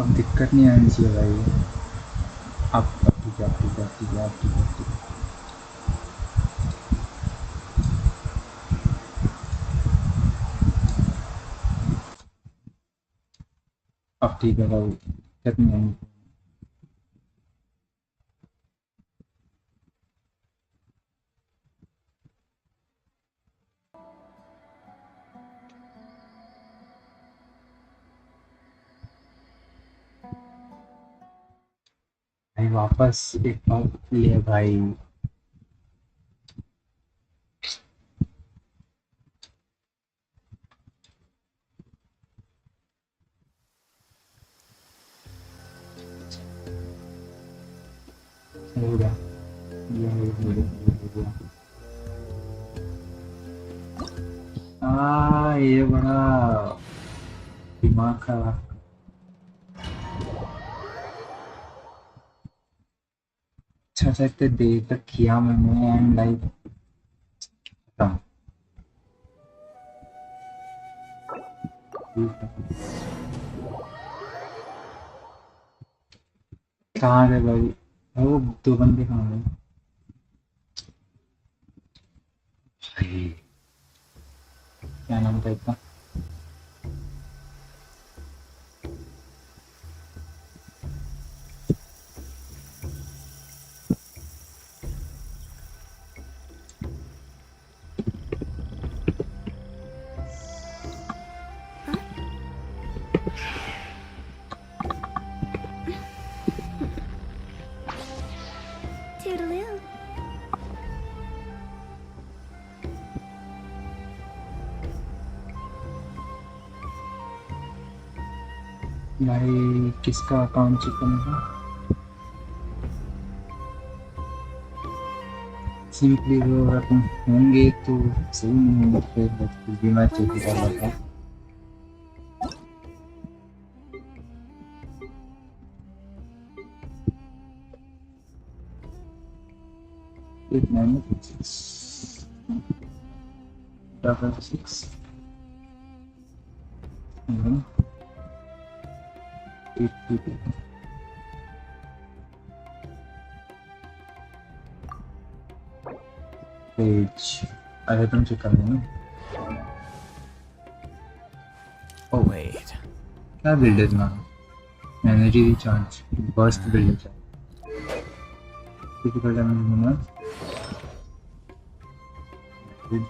अब दिक्कत नहीं आनी चाहिए भाई। अब ठीक है, अब ठीक है, अब ठीक है, अब ठीक है, अब ठीक है। अब ठीक है भाई, दिक्कत नहीं आनी। भाई वापस एक बार ले भाई। हो गया, ये हो गया। ये बड़ा दिमाग खराब। अच्छा सा इतने देर तक किया मैंने एंड लाइक खत्म। कहाँ गए भाई? वो दो बंदे कहाँ गए भाई? क्या नाम था इसका? Toodaloo. भाई किसका अकाउंट चेक करना था? सिंपली वो अगर तुम होंगे तो सही, नहीं होंगे फिर भी मैं चेक Almost कर रहा ready. था। एक मैंने 6 पेज। अरे तुम चेक कर लेना। ओ Wait. क्या बिल्ड है तुम्हारा? एनर्जी रिचार्ज, बर्स्ट बिल्ड है। Typical damage bonus,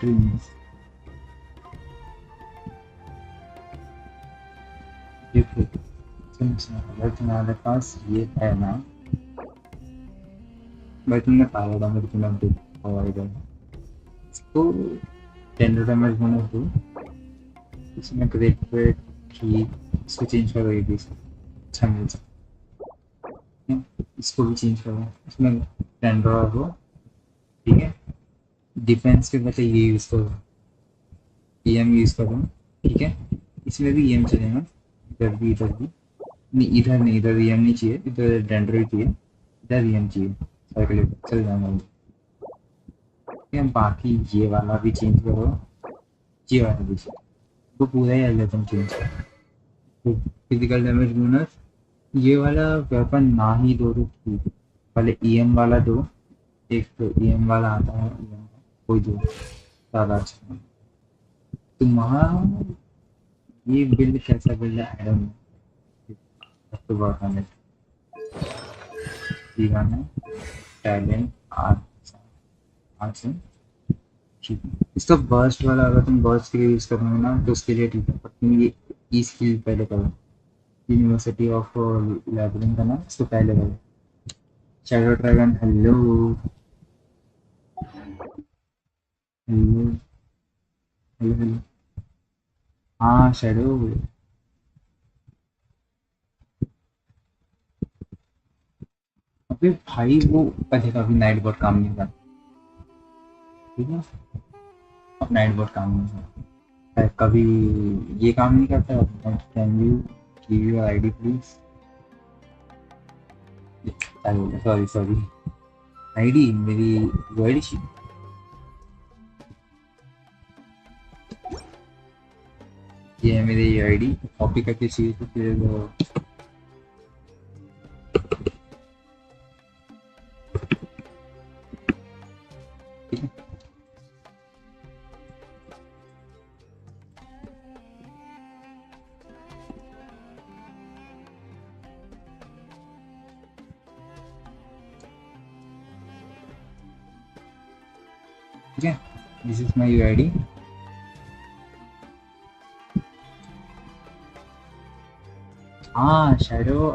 dreams. देखो अगर तुम्हारे पास ये है ना, भाई तुमने पाया डैमेज तुमने प्रोवाइड है इसको 10 डैमेज बोनस दो। इसमें ग्रेट वेट की इसको चेंज करो, ये भी अच्छा मिल सकता है। इसको भी चेंज करो, इसमें 10 ड्रॉ हो। ठीक है, डिफेंस के बदले ये यूज़ करो, ईएम यूज़ करो। ठीक है, इसमें भी ईएम चलेगा, इधर भी इधर भी। नहीं इधर नहीं, इधर ईएम नहीं चाहिए, इधर डेंड्रॉइड चाहिए, इधर ईएम चाहिए। साइकिल चल जाना। ठीक है, बाकी ये वाला भी चेंज करो, ये वाला भी चेंज, तो पूरा ही एल्गोरिथम चेंज करो। फिजिकल डैमेज बोनस, ये वाला वेपन ना ही दो तो ठीक है, पहले ईएम वाला दो। एक तो ईएम वाला आता है, ईएम कोई दो, ज़्यादा अच्छा है। तुम्हारा ये बिल्ड कैसा बिल्ड है? आई डोंट नो, तो वर्क ऑन इट। दीवाना टैलेंट आर्ट, आर्ट्स है। ठीक है, इसका बर्स्ट वाला अगर तुम बर्स्ट के लिए यूज़ करोगे ना तो उसके लिए ठीक है, पर तुम ये ई स्किल पहले करो। यूनिवर्सिटी ऑफ लैबरिंग का ना, इसको पहले करो। Shadow dragon, hello hello hello hello. हाँ शैडो। अबे भाई वो पहले का भी नाइट बोर्ड काम नहीं करता। ठीक है, अब नाइट बोर्ड काम नहीं करता है, कभी ये काम नहीं करता। Can you give your ID please? Sorry sorry, ID मेरी, वो आईडी शीट। ये है मेरी आईडी, कॉपी करके चाहिए तो फिर ठीक है, दिस इज माई यूआईडी। हाँ शैडो,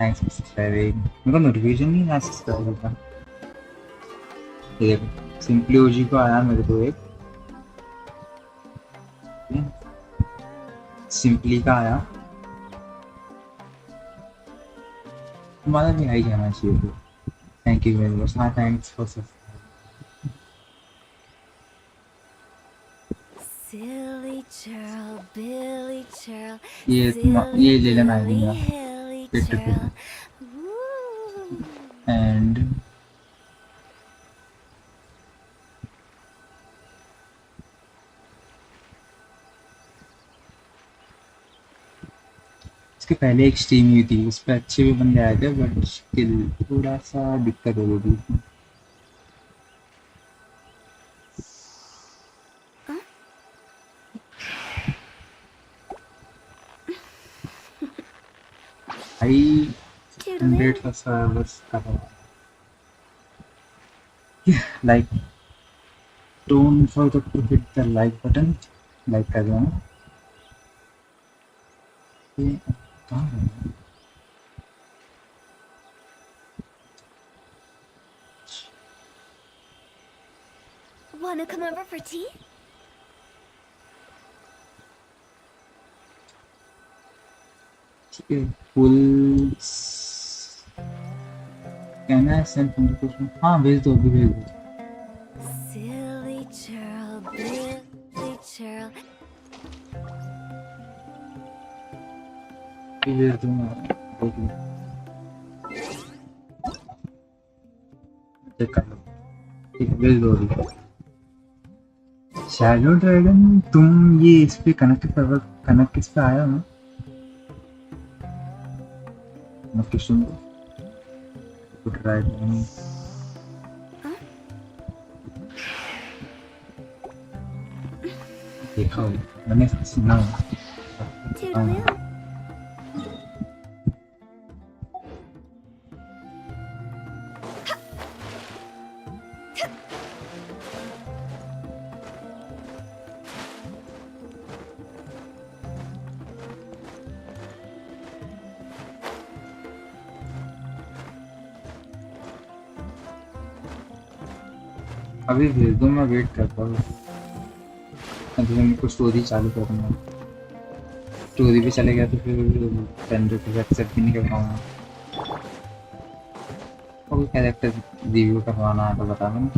थैंक्स फॉर सब्सक्राइबिंग। मेरे को नोटिफिकेशन नहीं आया सब्सक्राइब का। ये देखो सिंपली ओजी को आया मेरे को एक, सिंपली का आया, तुम्हारा भी आई जाना चाहिए तो। Thank you very much. हाँ thanks for subscribe. Silly churl, Billy churl, ये silly ले लेना आईडी Billy मेरा Hilly पेट टू churl. Woo. एंड इसके पहले एक स्ट्रीम हुई थी, उस पर अच्छे भी बंदे आए थे बट स्टिल थोड़ा सा दिक्कत हो गई थी उसमें। भाई Toodaloo. 100 का सर्वर्स का like, don't forget to hit the like button. Like कर दो ना। ये कहाँ है? Wanna come over for tea? ठीक है, फुल कहना है सेंड नोटिफिकेशन। हाँ भेज दो, अभी भेज दो। Silly churl, Billy churl. अभी भेज दूंगा, देख लो, चेक कर लो। ठीक है भेज दो अभी। शैडो ड्रैगन तुम ये इस पे कनेक्ट किस पे आया हो? नोटिफिकेशन को ट्राई नहीं देखा हो, मैंने सुना हो। Toodaloo. अभी भेज दो, मैं वेट करता हूँ। अभी मैं कुछ स्टोरी चालू करूँगा, स्टोरी पे चले गया तो फिर फ्रेंड रिक्वेस्ट एक्सेप्ट भी नहीं कर पाऊंगा। और कैरेक्टर रिव्यू करवाना है तो बता देना।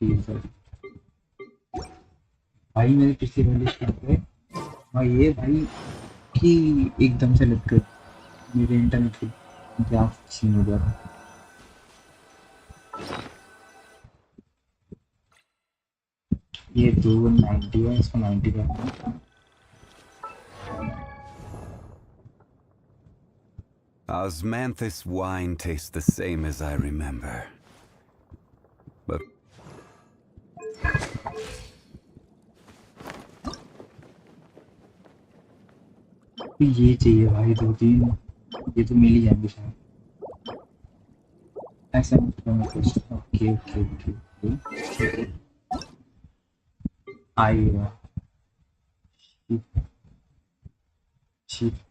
ठीक है भाई, मेरे पिछले वाले स्ट्रीम पे और ये भाई कि एकदम से लग गए मेरे इंटरनेट की क्या सीन हो गया था। ये 290 है, इसको 90 करना है। Osmanthus wine tastes the same as I remember. But तो ये चाहिए भाई 2-3, ये तो मिल ही जाएंगे शायद। ऐसा मत करो कुछ। ओके ओके ओके ओके, आइएगा ठीक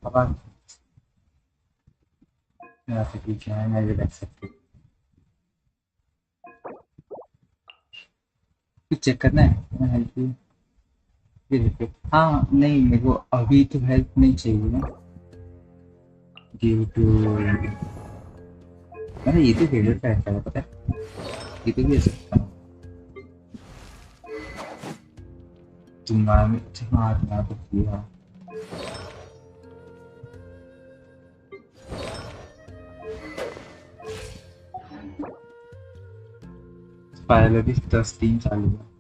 अब ठीक है, मैं भी रख सकती हूँ। कुछ चेक करना है, मैं हेल्प फिर हाँ नहीं, मेरे को अभी तो हेल्प नहीं चाहिए ना। गिव टू, अरे ये तो फेवरेट कैरेक्टर है पता है, ये तो भी सकता हूँ। तुम्हारा हाँ तुम्हारा तो किया पहले भी 10-3 चालू है।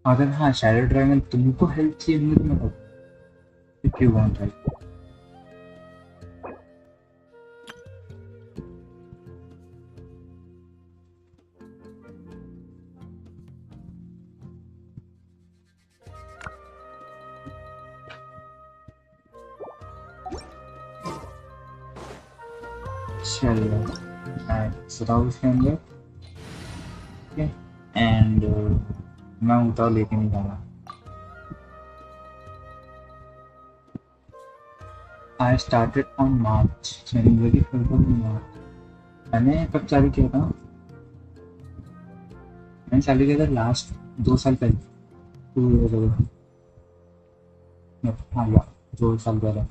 अगर हाँ शैडो ड्रैगन तुमको हेल्प चाहिए मुझे तो मैं इफ यू वांट हेल्प। चलिए मैं सुधार उसके अंदर ओके एंड मैं उतार लेके नहीं जाना आई स्टार्टेड ऑन मार्च जनवरी फरवरी मार्च मैंने कब चालू किया था मैंने चालू किया था लास्ट 2 साल पहले 2 years ago हाँ या 2 साल पहले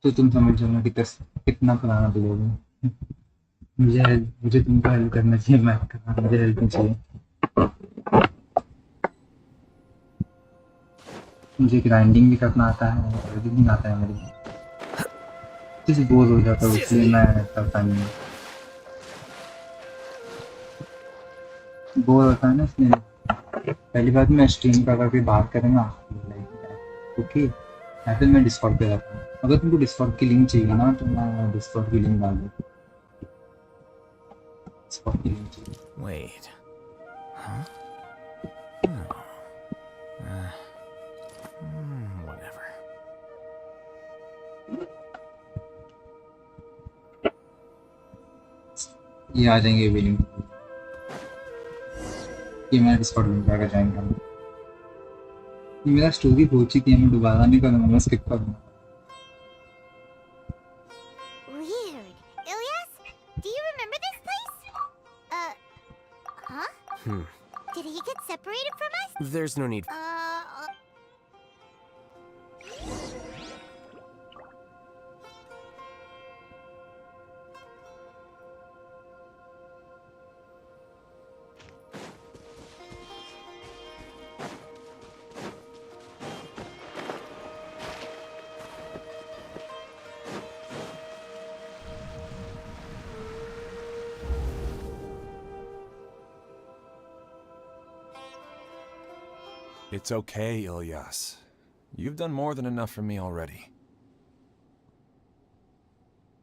तो तुम समझ जाना कि कितना पुराना ब्लॉग है मुझे तुमको हेल्प करना चाहिए मैं मुझे हेल्प नहीं चाहिए मुझे ग्राइंडिंग भी करना आता है एडिटिंग आता है मेरे किसी बोर हो जाता है इसलिए मैं करता नहीं हूँ बोर होता है ना इसलिए पहली बात मैं स्ट्रीम का करके बात करूँगा ओके या फिर मैं डिस्कॉर्ड पे रहता हूँ अगर तुमको डिस्कॉर्ड की लिंक चाहिए ना तो मैं डिस्कॉर्ड की लिंक डाल दूँ डिस्कॉर्ड की लिंक चाहिए Wait. Huh? No. Whatever. ये आ जाएंगे भी लिंक ये मैं डिस्कॉर्ड लिंक जाकर ज्वाइन करूँगा ये मेरा स्टोरी हो चुकी है मैं दोबारा नहीं करूँगा मैं स्किप करूँगा Weird. Ilyas, do you remember this place? Huh? Did he get separated from us? There's no need. It's okay, Ilyas. You've done more than enough for me already.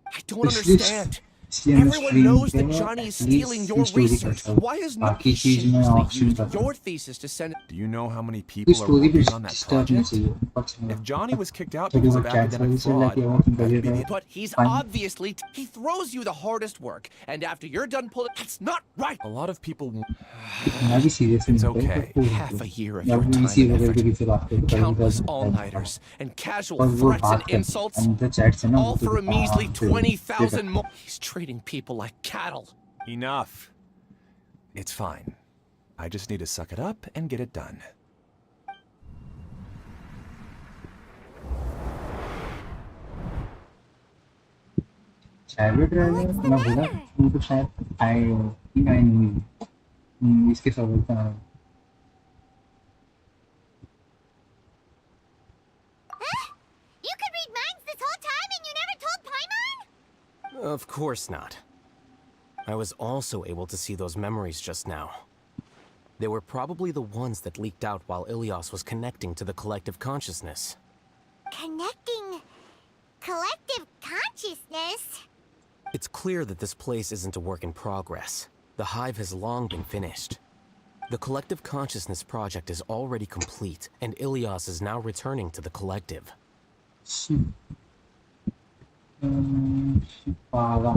I don't understand. Everyone knows that Johnny is stealing your research. Why is no बाकी he चीज में shamelessly option used करता your thesis to send Do you know how many तो people are story भी working on that start नहीं project? चाहिए पक्ष If Johnny was kicked out तो because वो of चैट academic सर्विस चल रहा fraud, है वो तुम that'd be करिए the But he's Fine. obviously he throws you the hardest work, and after you're done pulling, that's not right. A lot of people. मैं भी serious It's नहीं okay. Half a year of मैं your भी time इसी and वगैरह के effort, पीछे बात करता हूँ countless all-nighters and casual और वो threats बात and करते insults, हैं अंदर चैट से ना all वो for a तो measly फिर 20,000 more. He's treating people like cattle. Enough. It's fine. I just need to suck it up and get it done. Shadow driver मैं बोला उनको शायद आई थिंक आई न्यू इसके सवाल का You could read minds this whole time and you never told Paimon? Of course not. I was also able to see those memories just now. They were probably the ones that leaked out while Ilias was connecting to the collective consciousness. Connecting collective consciousness? It's clear that this place isn't a work in progress. The hive has long been finished. The collective consciousness project is already complete, and Ilias is now returning to the collective. शिपाला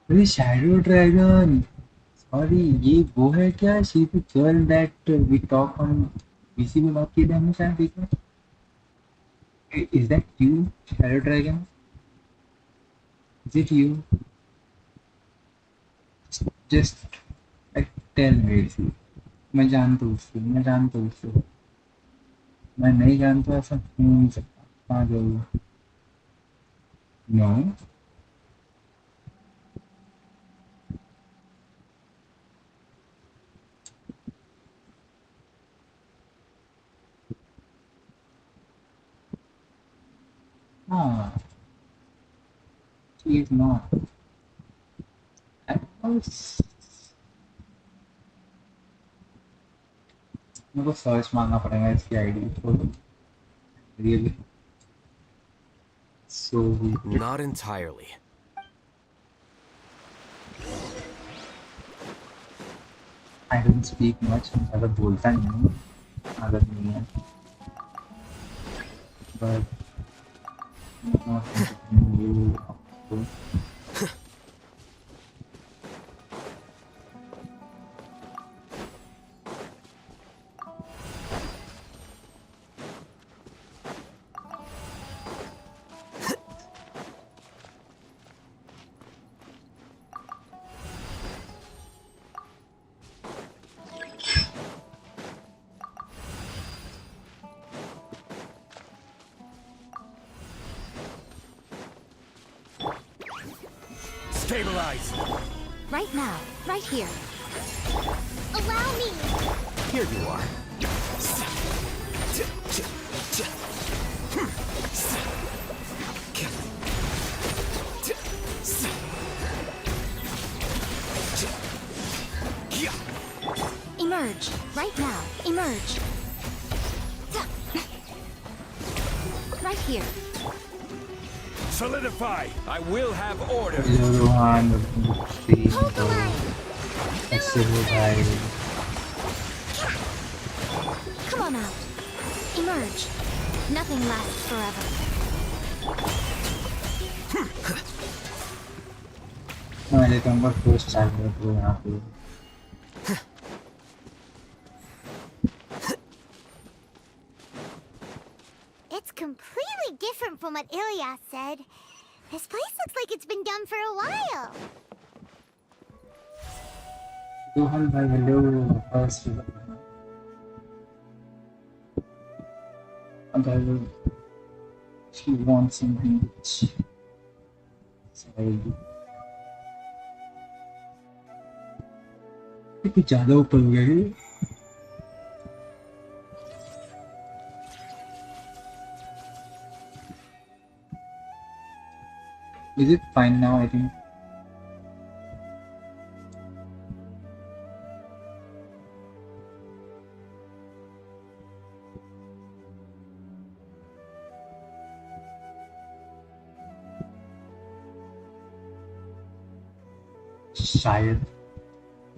अरे shadow dragon sorry ये वो है क्या she the girl that we talk on BC में बात की थी हमने शायद देखा is that you shadow dragon is it you just tell me मैं जानता हूँ उसको मैं जानता हूँ उसको मैं नहीं जानता ऐसा हो नहीं सकता कहाँ गई नो हाँ she is not I was मेरे को सर्च मारना पड़ेगा इसकी आईडी तो really So we Not entirely. I don't speak much. ज़्यादा बोलता नहीं हूँ, आदत नहीं है. But I'm not interested you. Stabilize! Right now, right here. Allow me! Here you are. Emerge. Right now. Emerge. Right here. Solidify! I will have order! Rohan, Steve, Hold the line! Executive, Come on out. Emerge. Nothing lasts forever. मैंने तो उनका first चाल रहा था यहाँ पे. It's completely different from what Ilias said. This place looks like it's been done for a while. Rohan भाई hello first. अगर she wants something which side. ये कुछ ज़्यादा ऊपर हो गया है. Is it fine now? I think. शायद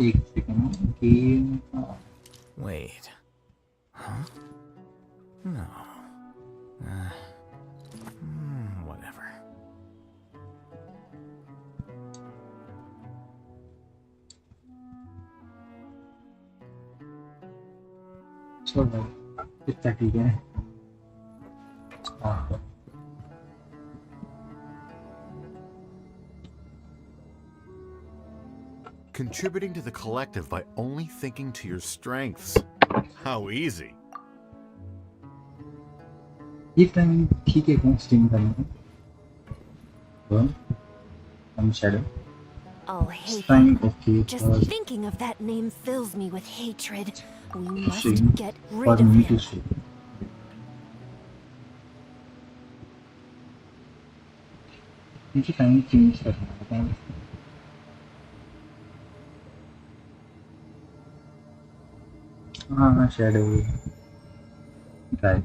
एक second game. Wait. Huh? No. Whatever. चलो इतना ठीक है. हाँ. Contributing to the collective by only thinking to your strengths. How easy. ये टाइम ठीक है कौन स्ट्रीम करना है? वन हम shadow Oh, hate. Time okay Just thinking of that name fills me with hatred. We must stream get for rid of me to him. stream. मुझे time change करना है. हाँ shadow right.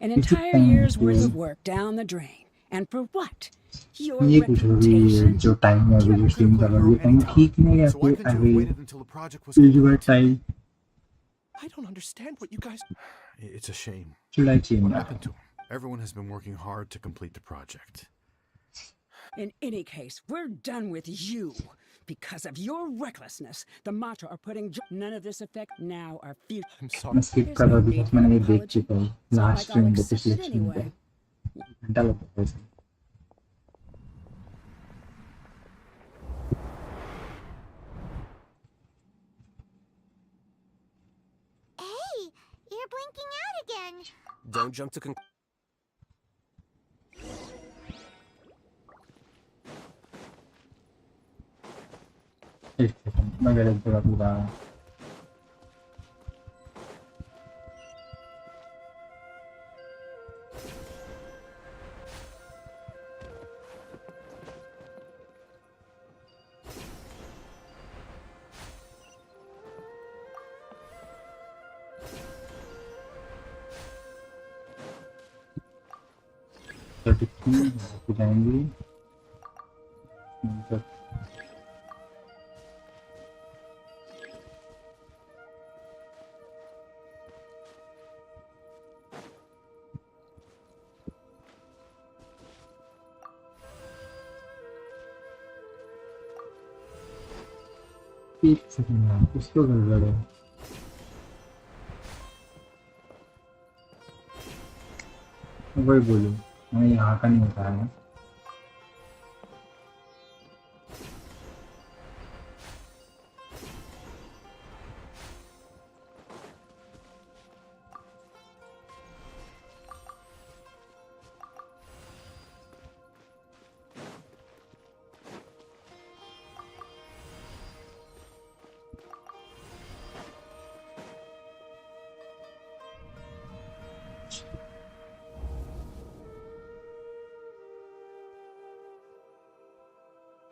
An Is it entire time year's worth to- of work down the drain. And for what? Your ये कुछ अभी reputation? जो time है अभी जो स्ट्रीम कर रहा हूँ ये टाइम ठीक नहीं है. So why फिर couldn't you have अभी waited until the project was usual complete? Time I don't understand what you guys... It's a shame. July change What है. happened to him? Everyone has been working hard to complete the project. In any case, we're done with you. Because of your recklessness, the Matra are putting none of this effect now our future. I'm मैं sorry. Skip कर रहा हूँ because मैंने ये देख चुका हूँ It's not last like I'll stream पे accept पिछले it स्ट्रीम पे. anyway. घंटा लग गया इसमें. Hey, you're blinking out again. Don't jump to एक सेकंड मैं गलत जगह पे जा रहा हूँ. 33 पे जाएंगे। मतलब एक सेकंड यार, कुछ तो गड़बड़ है। वही बोलो, मैं यहाँ का नहीं होता है।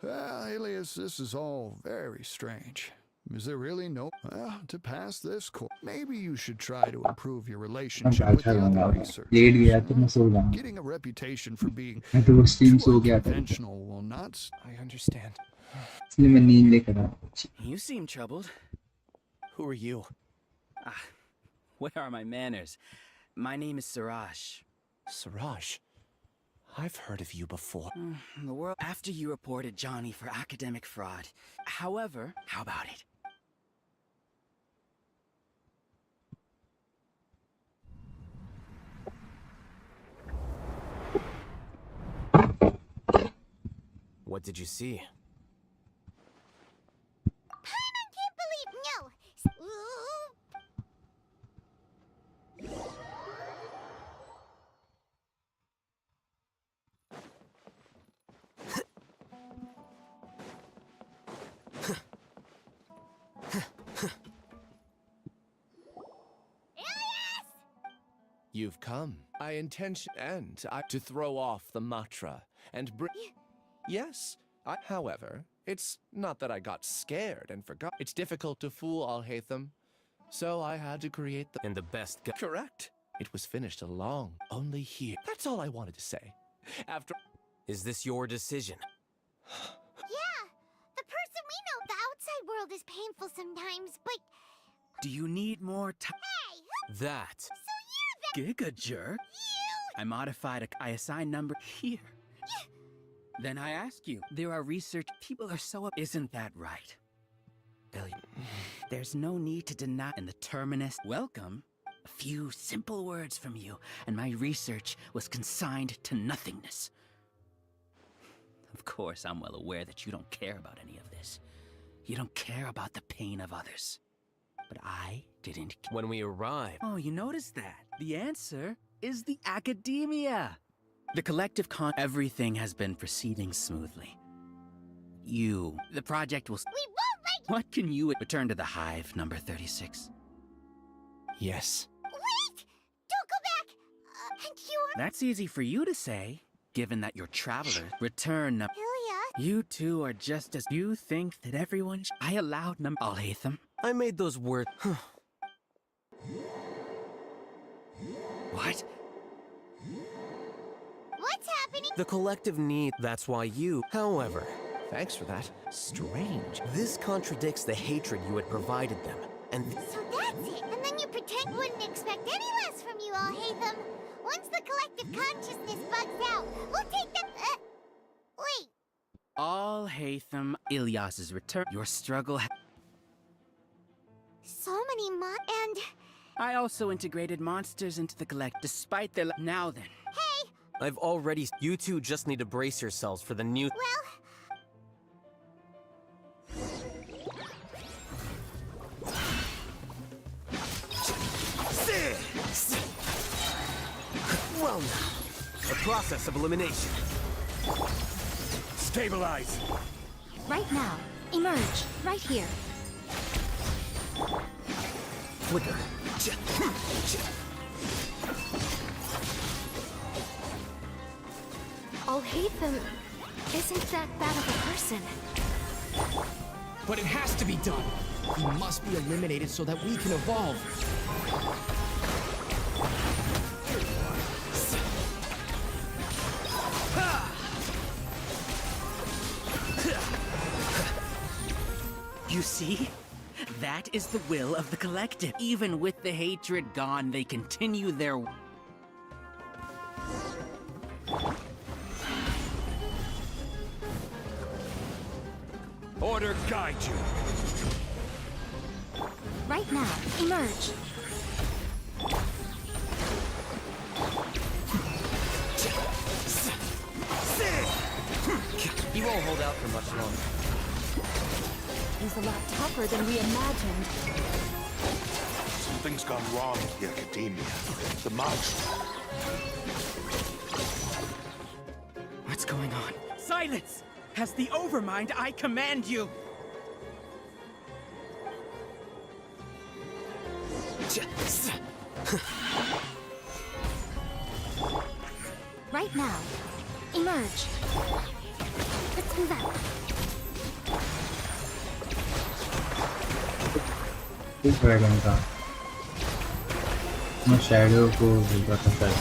Well, Alias, this is all very strange. Is there really no... Well, to pass this course, maybe you should try to improve your मैं relationship बात with कर the रहा other हूँ, लेट गया तो मैं researchers. सो जाऊंगा। Getting a reputation for being मैं तो वो स्ट्रीम too सो गया था, unconventional will not... I understand. इसलिए मैं नींद लेकर आया। You seem troubled. Who are you? Ah, where are my manners? My name is Siraj. Siraj. I've heard of you before. The world after you reported Johnny for academic fraud. However, how about it? What did you see? Paimon can't believe no. Ooh. You've come. I intention and I to throw off the mantra and bring. Yes. However, it's not that I got scared and forgot. It's difficult to fool Alhaitham, so I had to create the. And the best guy. Correct. It was finished along. Only here. That's all I wanted to say. After. Is this your decision? Yeah, the person we know, the outside world is painful sometimes, but Do you need more time? hey, who? That. So you're Giga jerk. you? I modified I assign number here. Then I ask you, there are research people are so up. Isn't that right? Billy, there's no need to deny. And the terminus, welcome. A few simple words from you, and my research was consigned to nothingness. Of course, I'm well aware that you don't care about any of this. You don't care about the pain of others. But I didn't. When we arrive. Oh, you noticed that? The answer is the academia. The collective everything has been proceeding smoothly. The project will. We won't let What can you return to the hive, number 36? Yes. Wait! Don't go back! And you're... That's easy for you to say, given that you're travelers. Return. Ilya? You two are just as. You think that everyone. I allowed number. Alhaitham. I made those words. What? What's happening? The collective need. That's why you. However, Thanks for that. Strange. this contradicts the hatred you had provided them. And So that's it. And then you pretend wouldn't expect any less from you all, Hatham. Once the collective consciousness bugs out, we'll take them... wait. Alhaitham. Ilyas's return. Your struggle. So many and... I also integrated monsters into the collect, despite their. Now then. Hey! I've already. You two just need to brace yourselves for the new. Well... Well now, a process of elimination. Stabilize. Right now. Emerge. Right here. Flicker. Alhaitham isn't that bad of a person. But it has to be done. He must be eliminated so that we can evolve. You see? That is the will of the collective. Even with the hatred gone, they continue their... Order guide you. Right now, emerge. He won't hold out for much longer. He's a lot tougher than we imagined. Something's gone wrong with the academia. The monster. What's going on? Silence! As the Overmind, I command you! Right now, emerge. Let's move out. इस dragon का मैं shadow को भूलता था शायद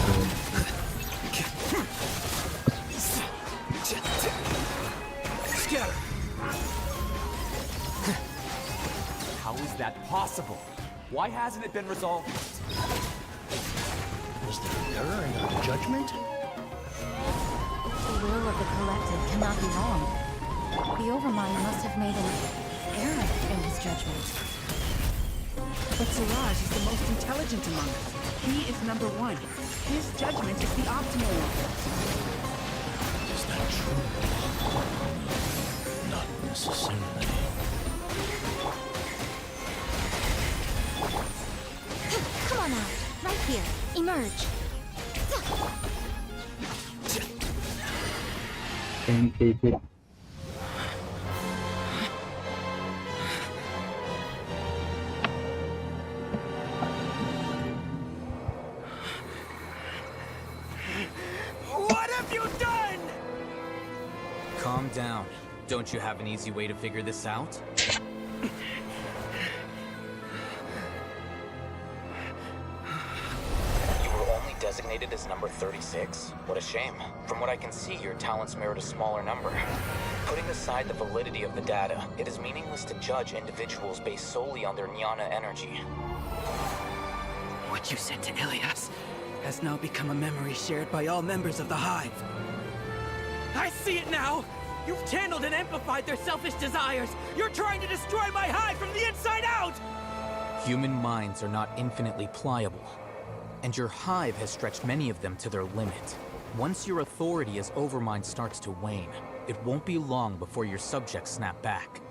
How is that possible? Why hasn't it been resolved? Was there an error in our judgment? The will of the collective cannot be wrong. The Overmind must have made an error in his judgment. But Siraj is the most intelligent among us. He is number one. His judgment is the optimal one. Is that true? Not necessarily. Come on out. Right here. Emerge. can take it. What have you done? Calm down. Don't you have an easy way to figure this out? You were only designated as number 36? What a shame. From what I can see, your talents merit a smaller number. Putting aside the validity of the data, it is meaningless to judge individuals based solely on their jnana energy. What you said to Ilias has now become a memory shared by all members of the Hive. I see it now! You've channeled and amplified their selfish desires! You're trying to destroy my Hive from the inside out! Human minds are not infinitely pliable, and your Hive has stretched many of them to their limit. Once your authority as Overmind starts to wane, it won't be long before your subjects snap back.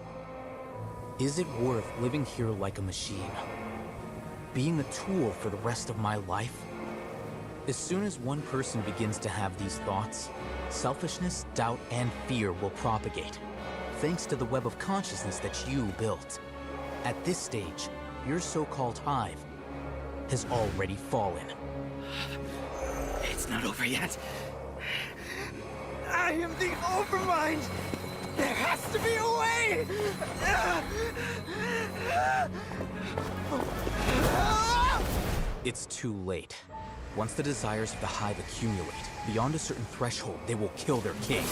Is it worth living here like a machine? Being a tool for the rest of my life? As soon as one person begins to have these thoughts, selfishness, doubt, and fear will propagate, thanks to the web of consciousness that you built. At this stage, your so-called Hive has already fallen. It's not over yet. I am the Overmind! There has to be a way! It's too late. Once the desires of the Hive accumulate, beyond a certain threshold, they will kill their king.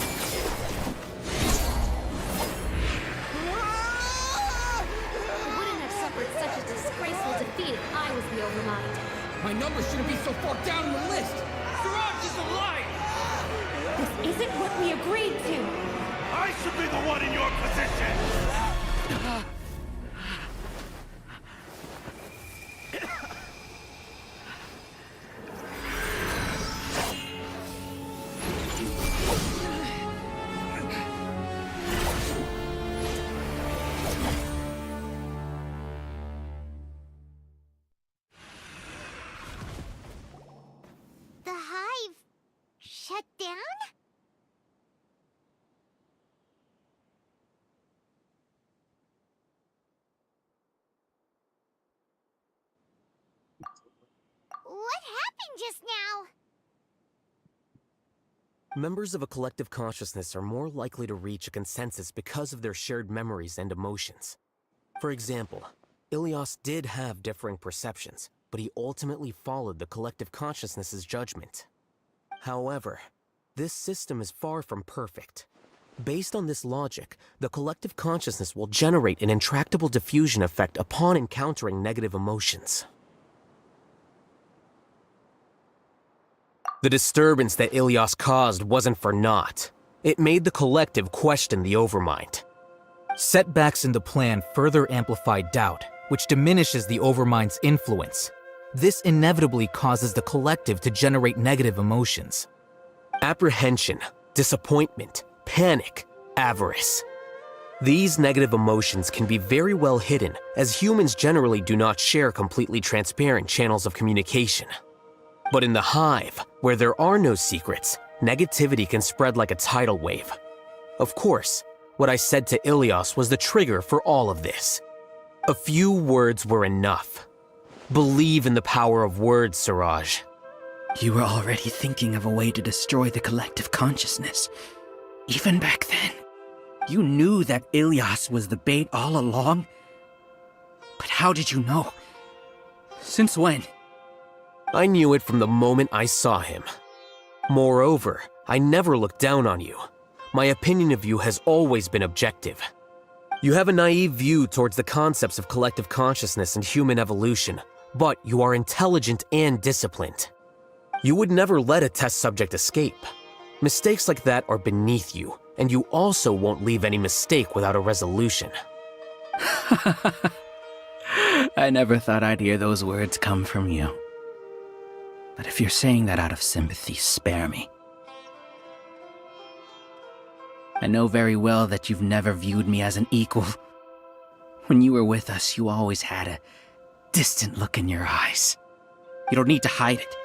I wouldn't have suffered such a disgraceful defeat if I was the Overmind. My number shouldn't be so far down the list. Siraj is alive! This isn't what we agreed to. I should be the one in your position! The Hive shut down? What happened just now? Members of a collective consciousness are more likely to reach a consensus because of their shared memories and emotions. For example, Ilias did have differing perceptions, but he ultimately followed the collective consciousness's judgment. However, this system is far from perfect. Based on this logic, the collective consciousness will generate an intractable diffusion effect upon encountering negative emotions. The disturbance that Ilias caused wasn't for naught. It made the collective question the Overmind. Setbacks in the plan further amplify doubt, which diminishes the Overmind's influence. This inevitably causes the collective to generate negative emotions. Apprehension, disappointment, panic, avarice. These negative emotions can be very well hidden, as humans generally do not share completely transparent channels of communication. But in the hive, where there are no secrets, negativity can spread like a tidal wave. Of course, what I said to Ilias was the trigger for all of this. A few words were enough. Believe in the power of words, Siraj. You were already thinking of a way to destroy the collective consciousness. Even back then, you knew that Ilias was the bait all along? But how did you know? Since when? I knew it from the moment I saw him. Moreover, I never looked down on you. My opinion of you has always been objective. You have a naive view towards the concepts of collective consciousness and human evolution, but you are intelligent and disciplined. You would never let a test subject escape. Mistakes like that are beneath you, and you also won't leave any mistake without a resolution. I never thought I'd hear those words come from you. But if you're saying that out of sympathy, spare me. I know very well that you've never viewed me as an equal. When you were with us, you always had a distant look in your eyes. You don't need to hide it.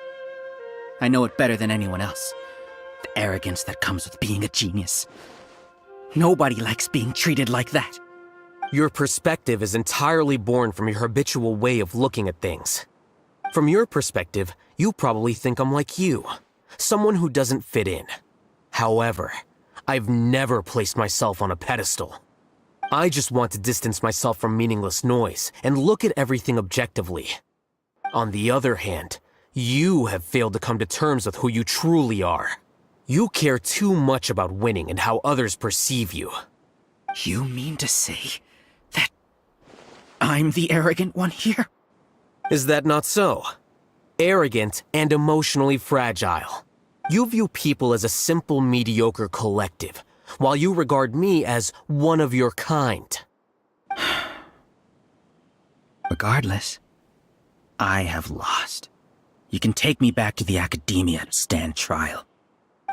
I know it better than anyone else. The arrogance that comes with being a genius. Nobody likes being treated like that. Your perspective is entirely born from your habitual way of looking at things. From your perspective, you probably think I'm like you, someone who doesn't fit in. However, I've never placed myself on a pedestal. I just want to distance myself from meaningless noise and look at everything objectively. On the other hand, you have failed to come to terms with who you truly are. You care too much about winning and how others perceive you. You mean to say that I'm the arrogant one here? Is that not so? Arrogant and emotionally fragile. You view people as a simple, mediocre collective, while you regard me as one of your kind. Regardless, I have lost. You can take me back to the academia to stand trial.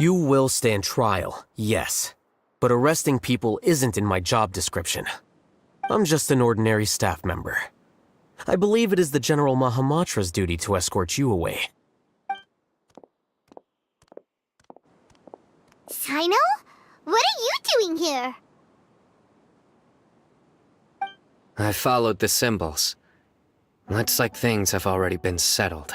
You will stand trial, yes. But arresting people isn't in my job description. I'm just an ordinary staff member. I believe it is the General Mahamatra's duty to escort you away. Sino? What are you doing here? I followed the symbols. Looks like things have already been settled.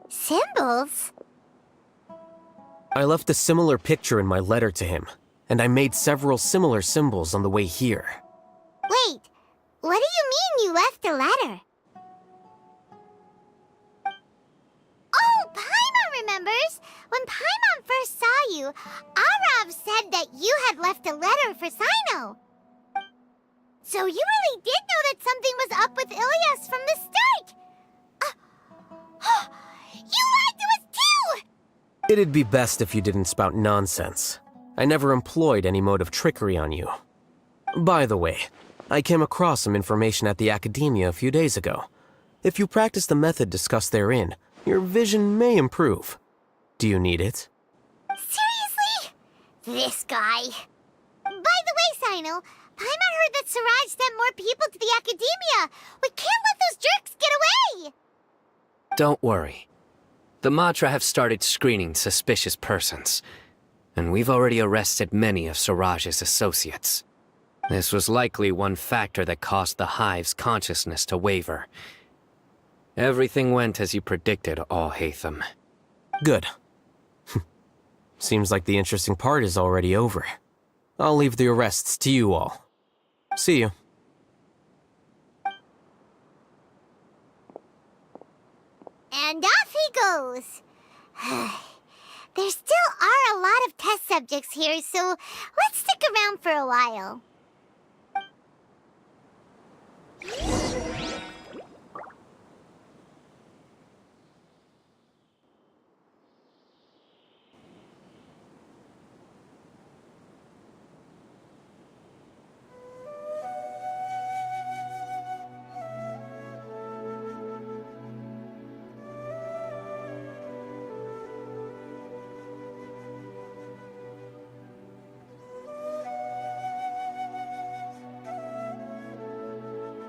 Symbols? I left a similar picture in my letter to him, and I made several similar symbols on the way here. Wait, what do you mean you left a letter? Oh, Paimon remembers! When Paimon first saw you, Arav said that you had left a letter for Sino. So you really did know that something was up with Ilias from the start! You lied to us too! It'd be best if you didn't spout nonsense. I never employed any mode of trickery on you. By the way, I came across some information at the academia a few days ago. If you practice the method discussed therein, your vision may improve. Do you need it? Seriously? This guy. By the way, Sino, Paimon heard that Siraj sent more people to the academia. We can't let those jerks get away! Don't worry. The Matra have started screening suspicious persons, and we've already arrested many of Siraj's associates. This was likely one factor that caused the Hive's consciousness to waver. Everything went as you predicted, all Haytham. Good. Seems like the interesting part is already over. I'll leave the arrests to you all. See you. goes. There still are a lot of test subjects here, so let's stick around for a while.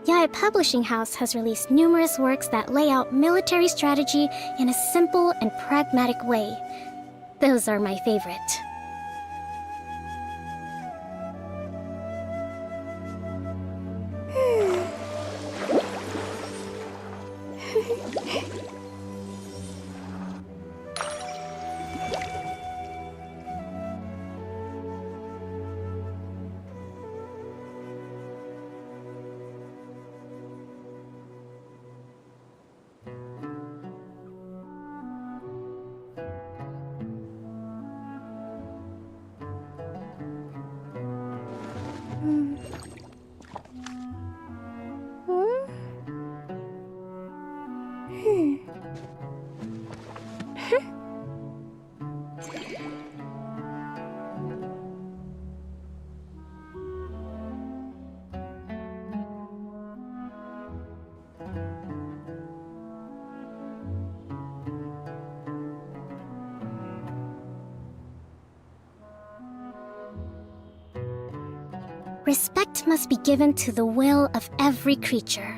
Yae Publishing House has released numerous works that lay out military strategy in a simple and pragmatic way. Those are my favorite. Respect must be given to the will of every creature.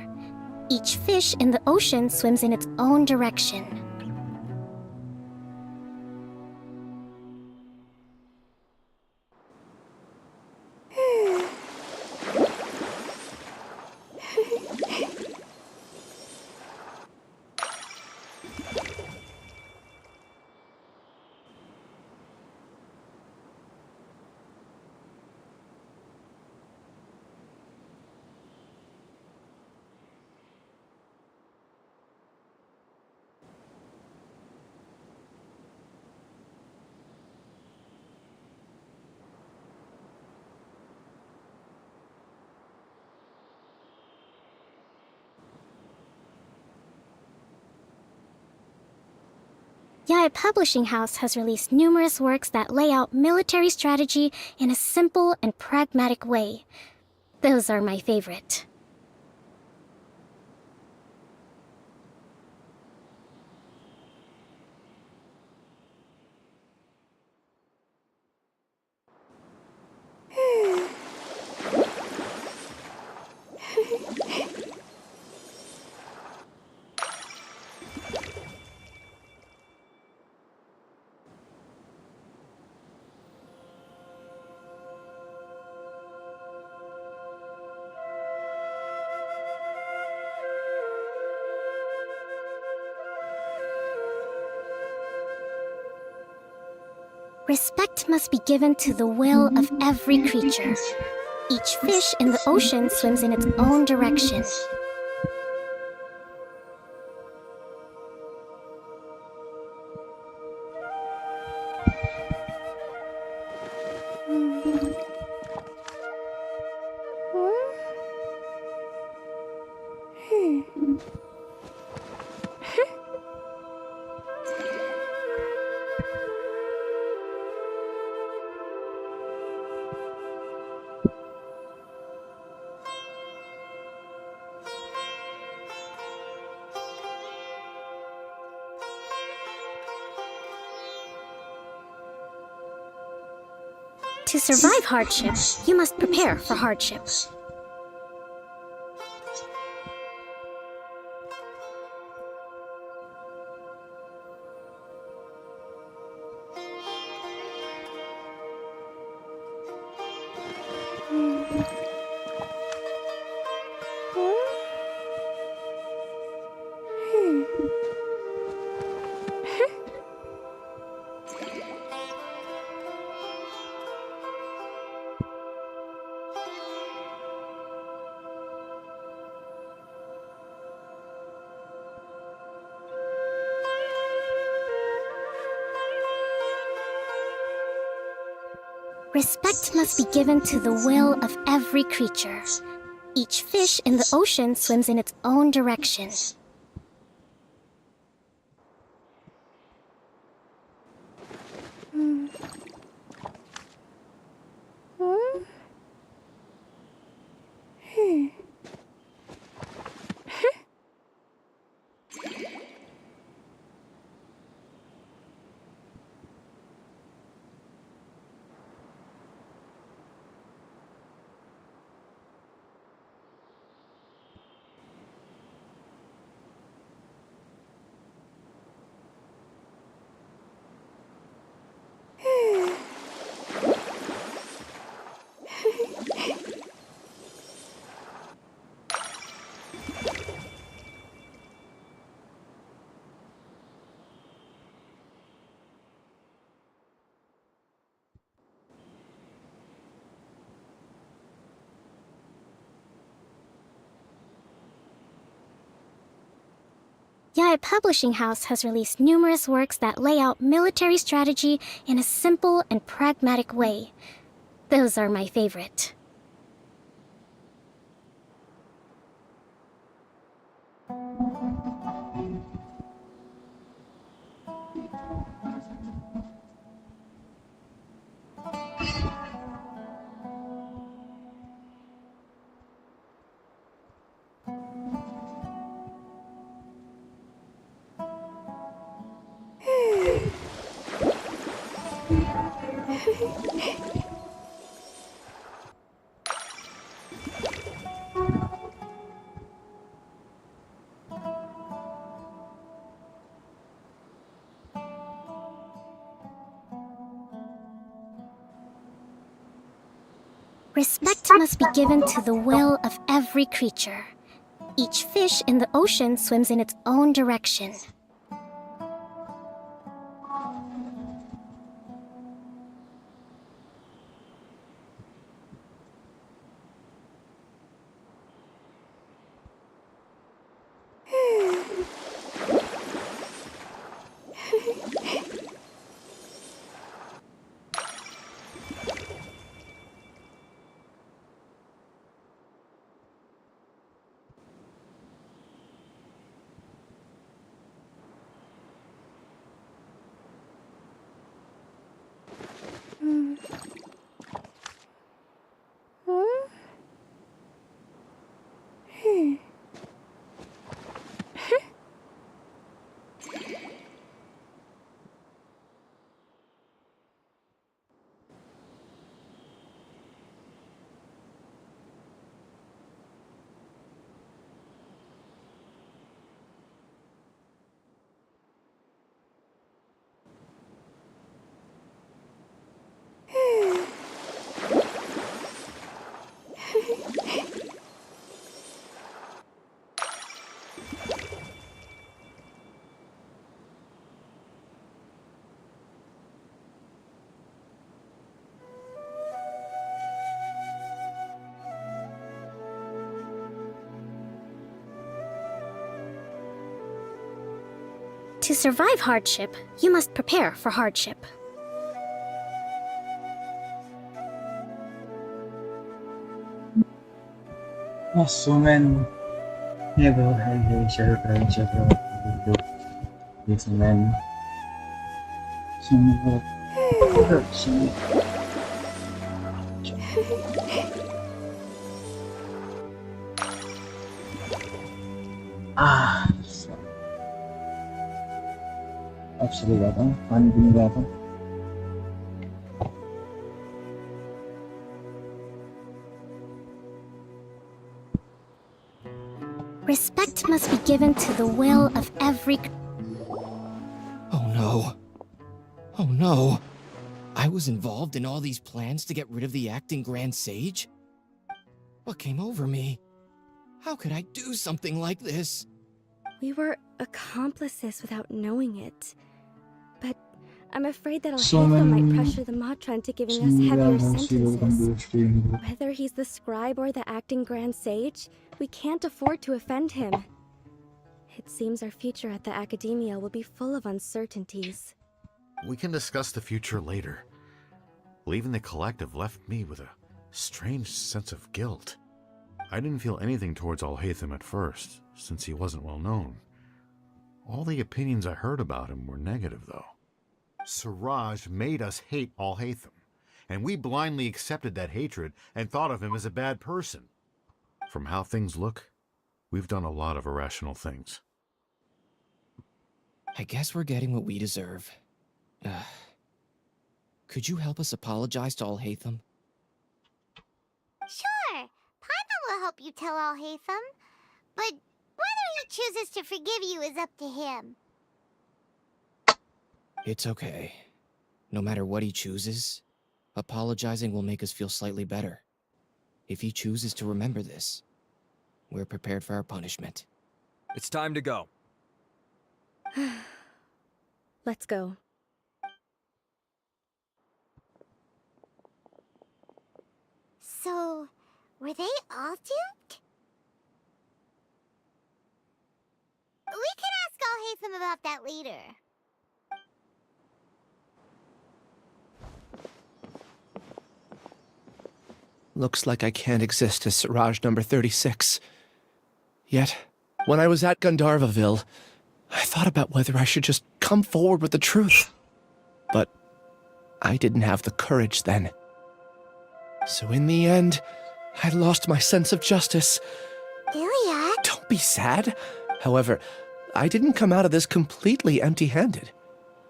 Each fish in the ocean swims in its own direction. Yae Publishing House has released numerous works that lay out military strategy in a simple and pragmatic way. Those are my favorite. Respect must be given to the will of every creature. Each fish in the ocean swims in its own direction. To survive hardship, you must prepare for hardship. Respect must be given to the will of every creature. Each fish in the ocean swims in its own direction. Yae Publishing House has released numerous works that lay out military strategy in a simple and pragmatic way. Those are my favorite. Respect must be given to the will of every creature. Each fish in the ocean swims in its own direction. To survive hardship, you must prepare for hardship. So man, never had a shadow crying shadow. This man. Ah, actually, पानी पीने गया था. Respect must be given to the will of every... Oh no. Oh no. I was involved in all these plans to get rid of the acting Grand Sage? What came over me? How could I do something like this? We were accomplices without knowing it. But I'm afraid that So Alhaitha might many- pressure the Matron to giving us heavier sentences. Whether Whether he's the scribe or the acting Grand Sage, we can't afford to offend him. It seems our future at the Academia will be full of uncertainties. We can discuss the future later. Leaving the collective left me with a strange sense of guilt. I didn't feel anything towards Alhaitham at first, since he wasn't well known. All the opinions I heard about him were negative, though. Siraj made us hate Alhaitham, and we blindly accepted that hatred and thought of him as a bad person. From how things look, we've done a lot of irrational things. I guess we're getting what we deserve. Could you help us apologize to Alhaitham? Sure, Paimon will help you tell Alhaitham, but whether he chooses to forgive you is up to him. It's okay. No matter what he chooses, apologizing will make us feel slightly better. If he chooses to remember this, we're prepared for our punishment. It's time to go. Let's go. So, were they all duped? We can ask Alhaitham about that later. Looks like I can't exist as Siraj number 36. Yet, when I was at Gandharvaville, I thought about whether I should just come forward with the truth. But I didn't have the courage then. So in the end, I lost my sense of justice. Iliad? Don't be sad. However, I didn't come out of this completely empty-handed.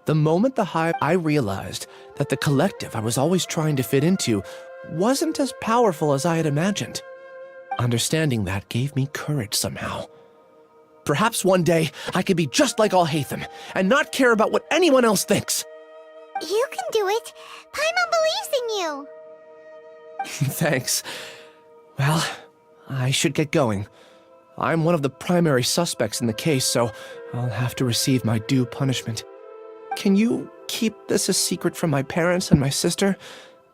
The moment the Hive, I realized that the collective I was always trying to fit into wasn't as powerful as I had imagined. Understanding that gave me courage somehow. Perhaps one day I could be just like Alhaitham and not care about what anyone else thinks. You can do it. Paimon believes in you. Thanks. Well, I should get going. I'm one of the primary suspects in the case, so I'll have to receive my due punishment. Can you keep this a secret from my parents and my sister?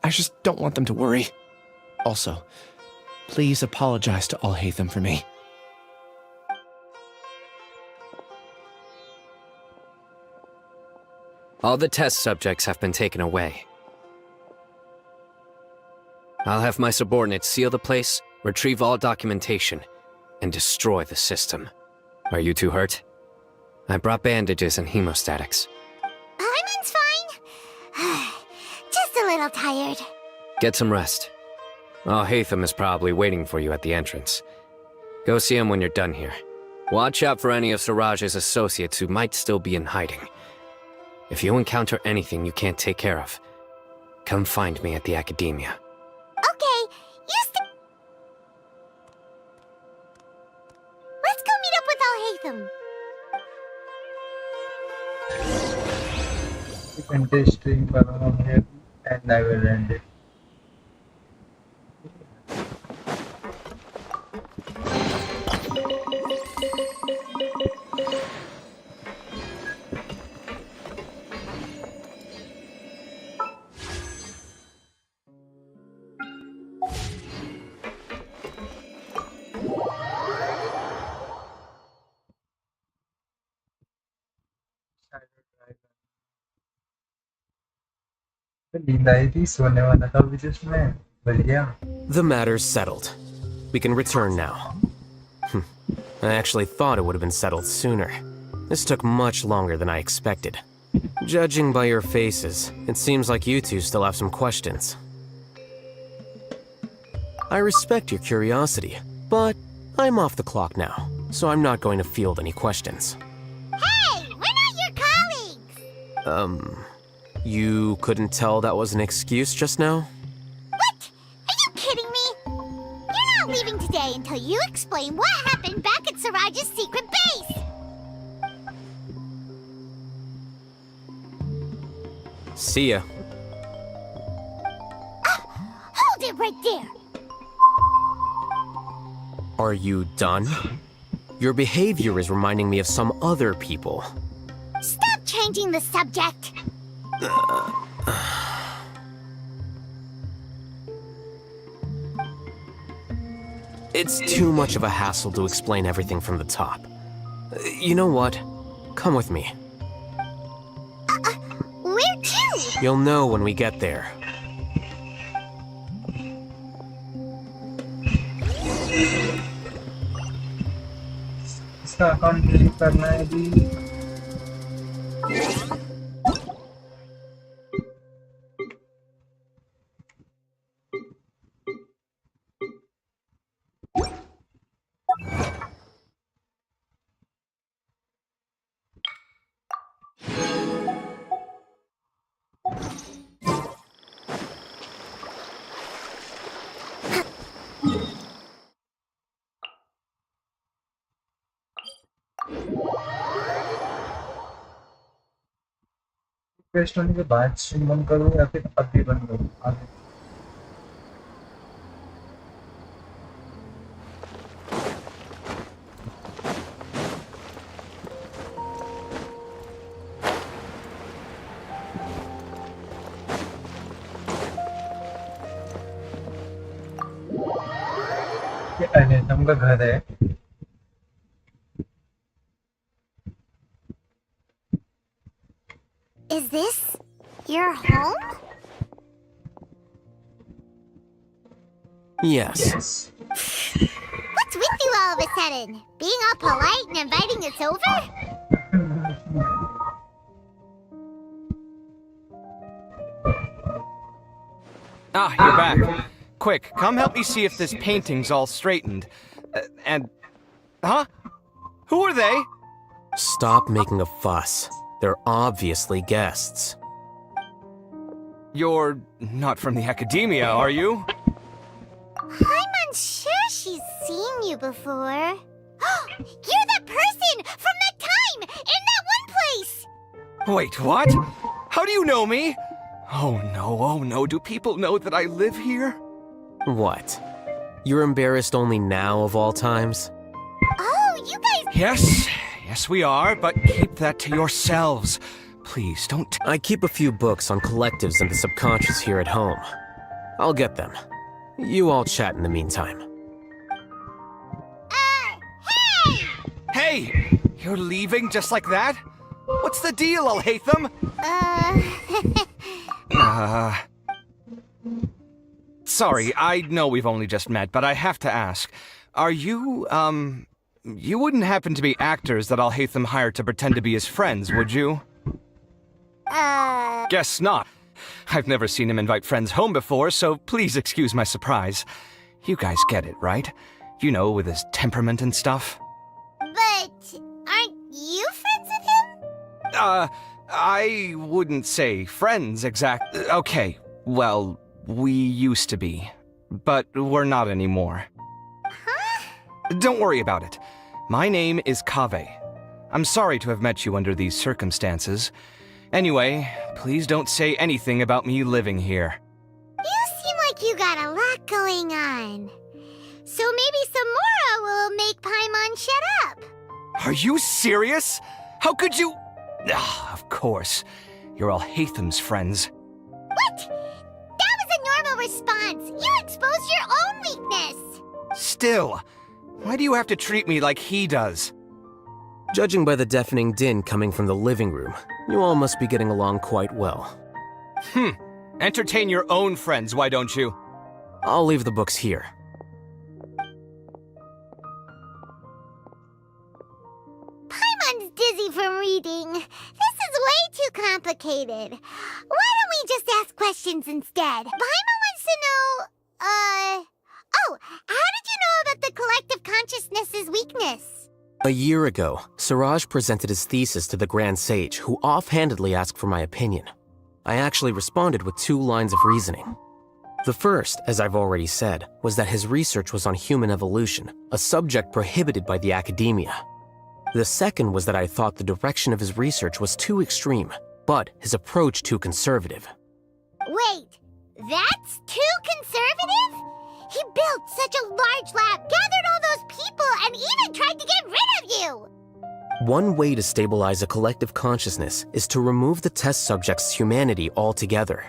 I just don't want them to worry. Also, please apologize to Alhaitham for me. All the test subjects have been taken away. I'll have my subordinates seal the place, retrieve all documentation, and destroy the system. Are you too hurt? I brought bandages and hemostatics. Paimon's fine. Just a little tired. Get some rest. Alhaitham is probably waiting for you at the entrance. Go see him when you're done here. Watch out for any of Siraj's associates who might still be in hiding. If you encounter anything you can't take care of, come find me at the academia. Okay, let's go meet up with Alhaitham. You can take stream from here and I will end it. नींद आई थी सोने वाला था अभी just मैं बढ़िया. The matter's settled. We can return now. I actually thought it would have been settled sooner. This took much longer than I expected. Judging by your faces, it seems like you two still have some questions. I respect your curiosity, but I'm off the clock now, so I'm not going to field any questions. Hey, we're not your colleagues! You couldn't tell that was an excuse just now? What? Are you kidding me? You're not leaving today until you explain what happened back at Siraj's secret base! See ya. Hold it right there! Are you done? Your behavior is reminding me of some other people. Stop changing the subject! It's too much of a hassle to explain everything from the top. You know what? Come with me. Where to? You'll know when we get there. इसका account delete करना है भी। Request होने के बाद stream बंद करूँ या फिर अभी बंद करूँ आगे? ये अनितम का घर है। Is this your home? Yes. What's with you all of a sudden? Being all polite and inviting us over? Ah, you're back. Quick, come help me see if this painting's all straightened. Huh? Who are they? Stop making a fuss. They're obviously guests. You're not from the academia, are you? I'm unsure she's seen you before. You're that person from that time in that one place! Wait, what? How do you know me? Oh no, do people know that I live here? What? You're embarrassed only now of all times? Oh, you guys... Yes we are, but keep that to yourselves. Please, don't... I keep a few books on collectives and the subconscious here at home. I'll get them. You all chat in the meantime. Hey! Hey! You're leaving just like that? What's the deal, Alhaitham? Sorry, I know we've only just met, but I have to ask. Are you, you wouldn't happen to be actors that Alhaitham hired to pretend to be his friends, would you? Guess not. I've never seen him invite friends home before, so please excuse my surprise. You guys get it, right? You know, with his temperament and stuff. But aren't you friends with him? I wouldn't say friends Okay, well, we used to be. But we're not anymore. Huh? Don't worry about it. My name is Kaveh. I'm sorry to have met you under these circumstances. Anyway, please don't say anything about me living here. You seem like you got a lot going on. So maybe Samora will make Paimon shut up. Are you serious? How could you... Of course. You're Alhaitham's friends. What? That was a normal response. You exposed your own weakness. Still, why do you have to treat me like he does? Judging by the deafening din coming from the living room, you all must be getting along quite well. Entertain your own friends, why don't you? I'll leave the books here. Paimon's dizzy from reading. This is way too complicated. Why don't we just ask questions instead? Paimon wants to know, Oh, how did you know about the collective consciousness's weakness? A year ago, Siraj presented his thesis to the Grand Sage, who offhandedly asked for my opinion. I actually responded with 2 lines of reasoning. The first, as I've already said, was that his research was on human evolution, a subject prohibited by the academia. The second was that I thought the direction of his research was too extreme, but his approach too conservative. Wait, that's too conservative? He built such a large lab, gathered all those people, and even tried to get rid of you! One way to stabilize a collective consciousness is to remove the test subject's humanity altogether.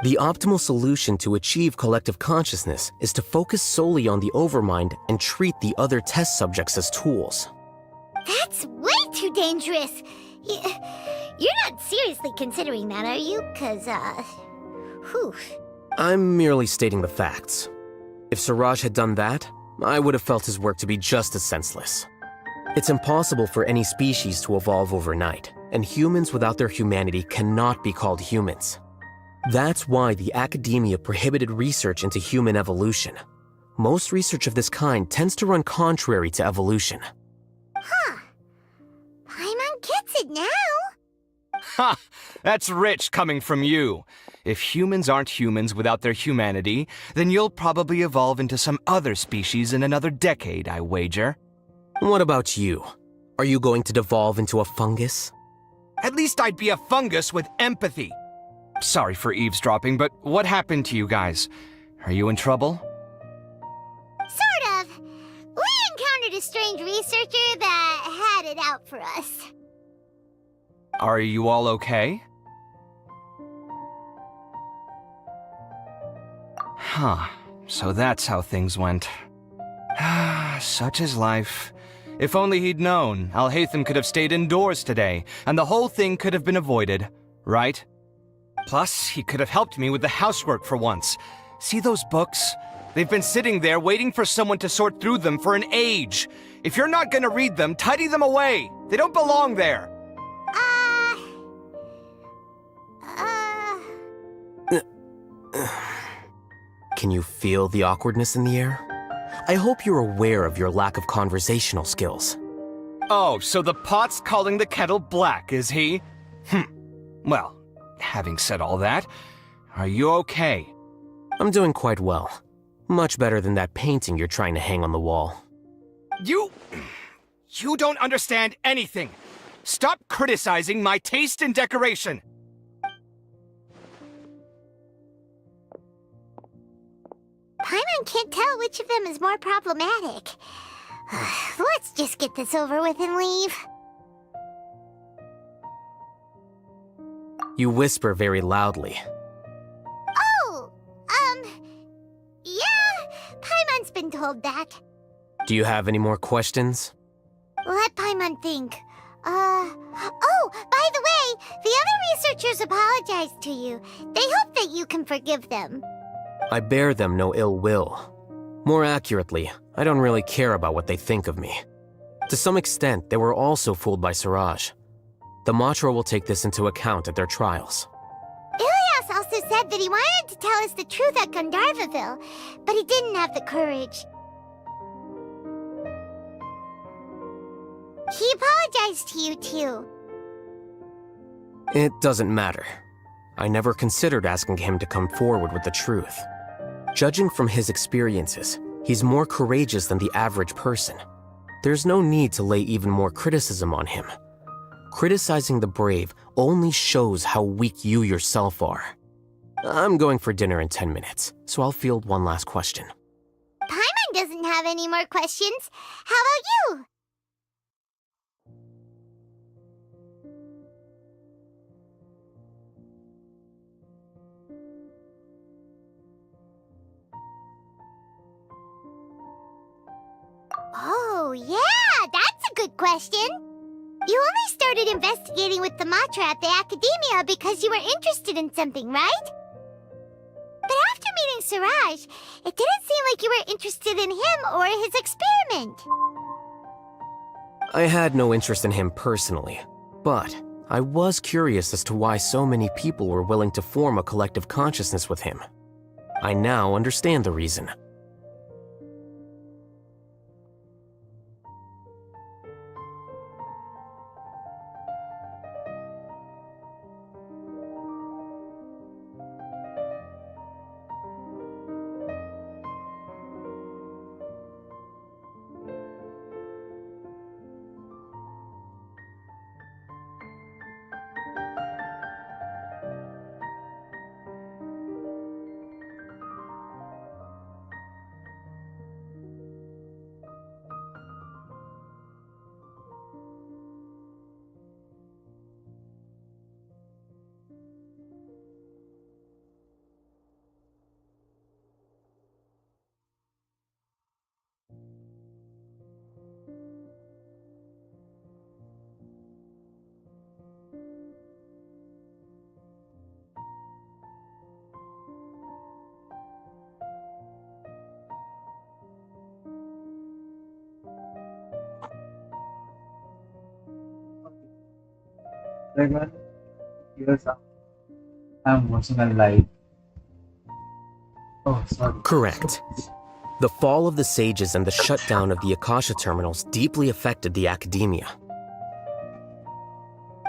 The optimal solution to achieve collective consciousness is to focus solely on the overmind and treat the other test subjects as tools. That's way too dangerous! You're not seriously considering that, are you? 'Cause, whew. I'm merely stating the facts. If Siraj had done that, I would have felt his work to be just as senseless. It's impossible for any species to evolve overnight, and humans without their humanity cannot be called humans. That's why the academia prohibited research into human evolution. Most research of this kind tends to run contrary to evolution. Huh. Paimon gets it now. Ha! That's rich coming from you. If humans aren't humans without their humanity, then you'll probably evolve into some other species in another decade, I wager. What about you? Are you going to devolve into a fungus? At least I'd be a fungus with empathy. Sorry for eavesdropping, but what happened to you guys? Are you in trouble? Sort of. We encountered a strange researcher that had it out for us. Are you all okay? Huh. So that's how things went. Such is life. If only he'd known, Alhaitham could have stayed indoors today, and the whole thing could have been avoided, right? Plus, he could have helped me with the housework for once. See those books? They've been sitting there waiting for someone to sort through them for an age. If you're not gonna read them, tidy them away. They don't belong there. Can you feel the awkwardness in the air? I hope you're aware of your lack of conversational skills. Oh, so the pot's calling the kettle black, is he? Well, having said all that, are you okay? I'm doing quite well. Much better than that painting you're trying to hang on the wall. You don't understand anything. Stop criticizing my taste in decoration. Paimon can't tell which of them is more problematic. Let's just get this over with and leave. You whisper very loudly. Oh, yeah, Paimon's been told that. Do you have any more questions? Let Paimon think. Oh, by the way, the other researchers apologized to you. They hope that you can forgive them. I bear them no ill will. More accurately, I don't really care about what they think of me. To some extent, they were also fooled by Siraj. The Matra will take this into account at their trials. Ilias also said that he wanted to tell us the truth at Gandharvaville, but he didn't have the courage. He apologized to you, too. It doesn't matter. I never considered asking him to come forward with the truth. Judging from his experiences, he's more courageous than the average person. There's no need to lay even more criticism on him. Criticizing the brave only shows how weak you yourself are. I'm going for dinner in 10 minutes, so I'll field one last question. Paimon doesn't have any more questions. How about you? Oh, yeah, that's a good question. You only started investigating with the Matra at the Academia because you were interested in something, right? But after meeting Siraj, it didn't seem like you were interested in him or his experiment. I had no interest in him personally, but I was curious as to why so many people were willing to form a collective consciousness with him. I now understand the reason. Like, yes, I'm watching a live. Oh, sorry. Correct. The fall of the sages and the shutdown of the Akasha terminals deeply affected the academia.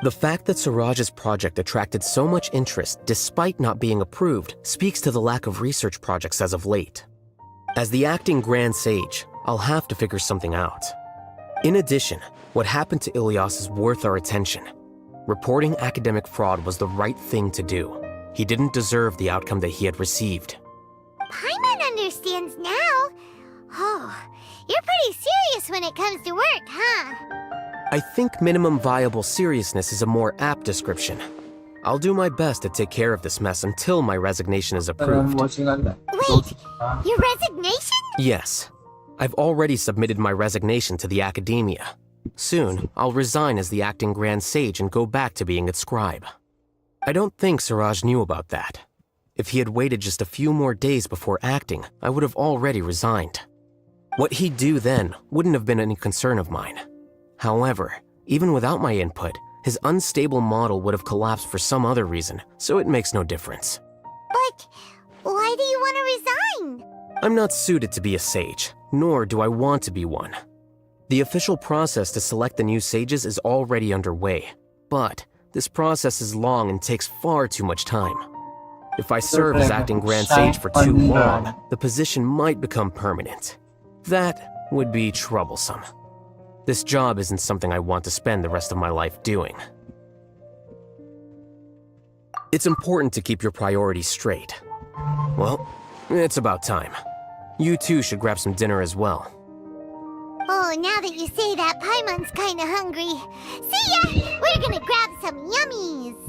The fact that Suraj's project attracted so much interest despite not being approved speaks to the lack of research projects as of late. As the acting Grand Sage, I'll have to figure something out. In addition, what happened to Ilias is worth our attention. Reporting academic fraud was the right thing to do. He didn't deserve the outcome that he had received. Paimon understands now. Oh, you're pretty serious when it comes to work, huh? I think minimum viable seriousness is a more apt description. I'll do my best to take care of this mess until my resignation is I'm approved. watching a live. Wait, your resignation? Yes. I've already submitted my resignation to the academia. Soon, I'll resign as the acting Grand Sage and go back to being its scribe. I don't think Suraj knew about that. If he had waited just a few more days before acting, I would have already resigned. What he'd do then wouldn't have been any concern of mine. However, even without my input, his unstable model would have collapsed for some other reason, so it makes no difference. But why do you want to resign? I'm not suited to be a sage, nor do I want to be one. The official process to select the new sages is already underway, but this process is long and takes far too much time. If I serve as acting Grand Sage for too long, the position might become permanent. That would be troublesome. This job isn't something I want to spend the rest of my life doing. It's important to keep your priorities straight. Well, it's about time. You two should grab some dinner as well. Oh, now that you say that, Paimon's kinda hungry. See ya! We're gonna grab some yummies!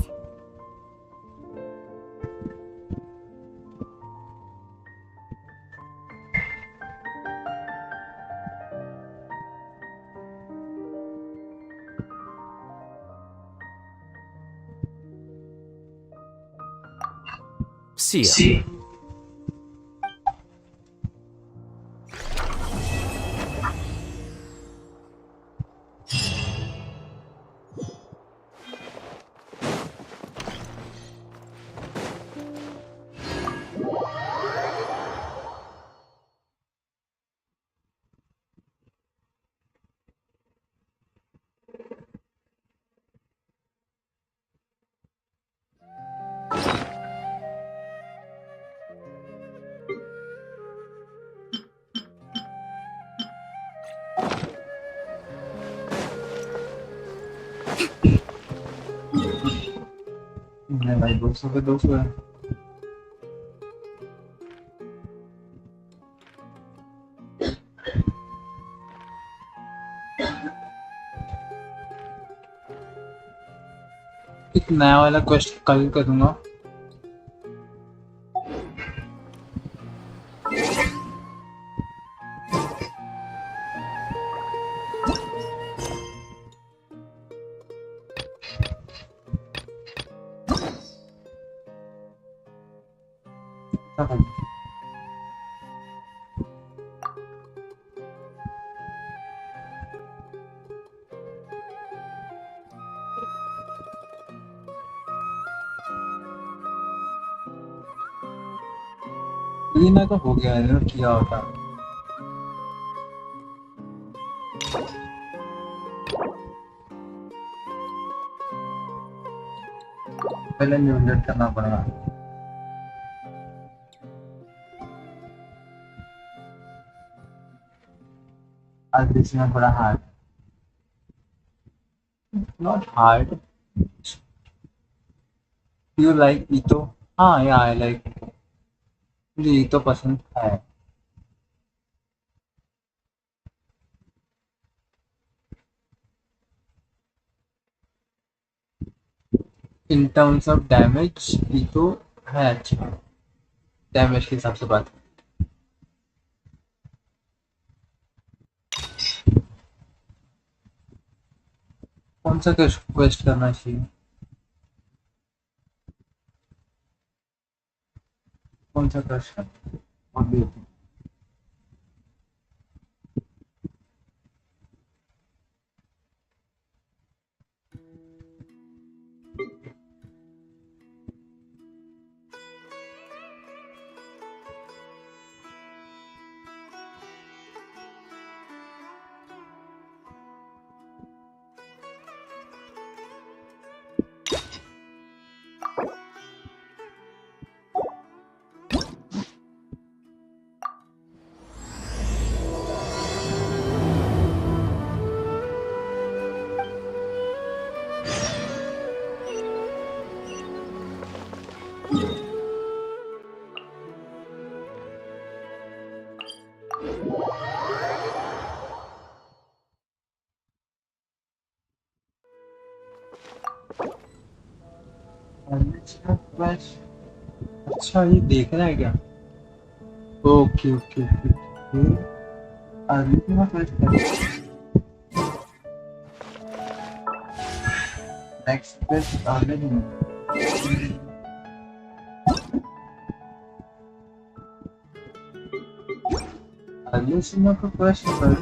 See ya. मैं भाई 200 पे 200 है. एक नया वाला question कल करूँगा. रीना का हो गया है किया होता. पहले म्यूट करना पड़ेगा. आज दिस में थोड़ा hard. Not hard. You like Ito? हाँ yeah, I like. मुझे Ito पसंद है. In terms of damage, Ito है अच्छा. Damage के हिसाब से बात. कौन सा क्वेस्ट करना चाहिए? कौन सा क्वेस्ट करना? अभी अच्छा ये देखना है क्या? Okay okay okay. आगे की मैं क्वेश्चन नेक्स्ट क्वेश्चन आगे नहीं। आगे से मैं कोई क्वेश्चन कर।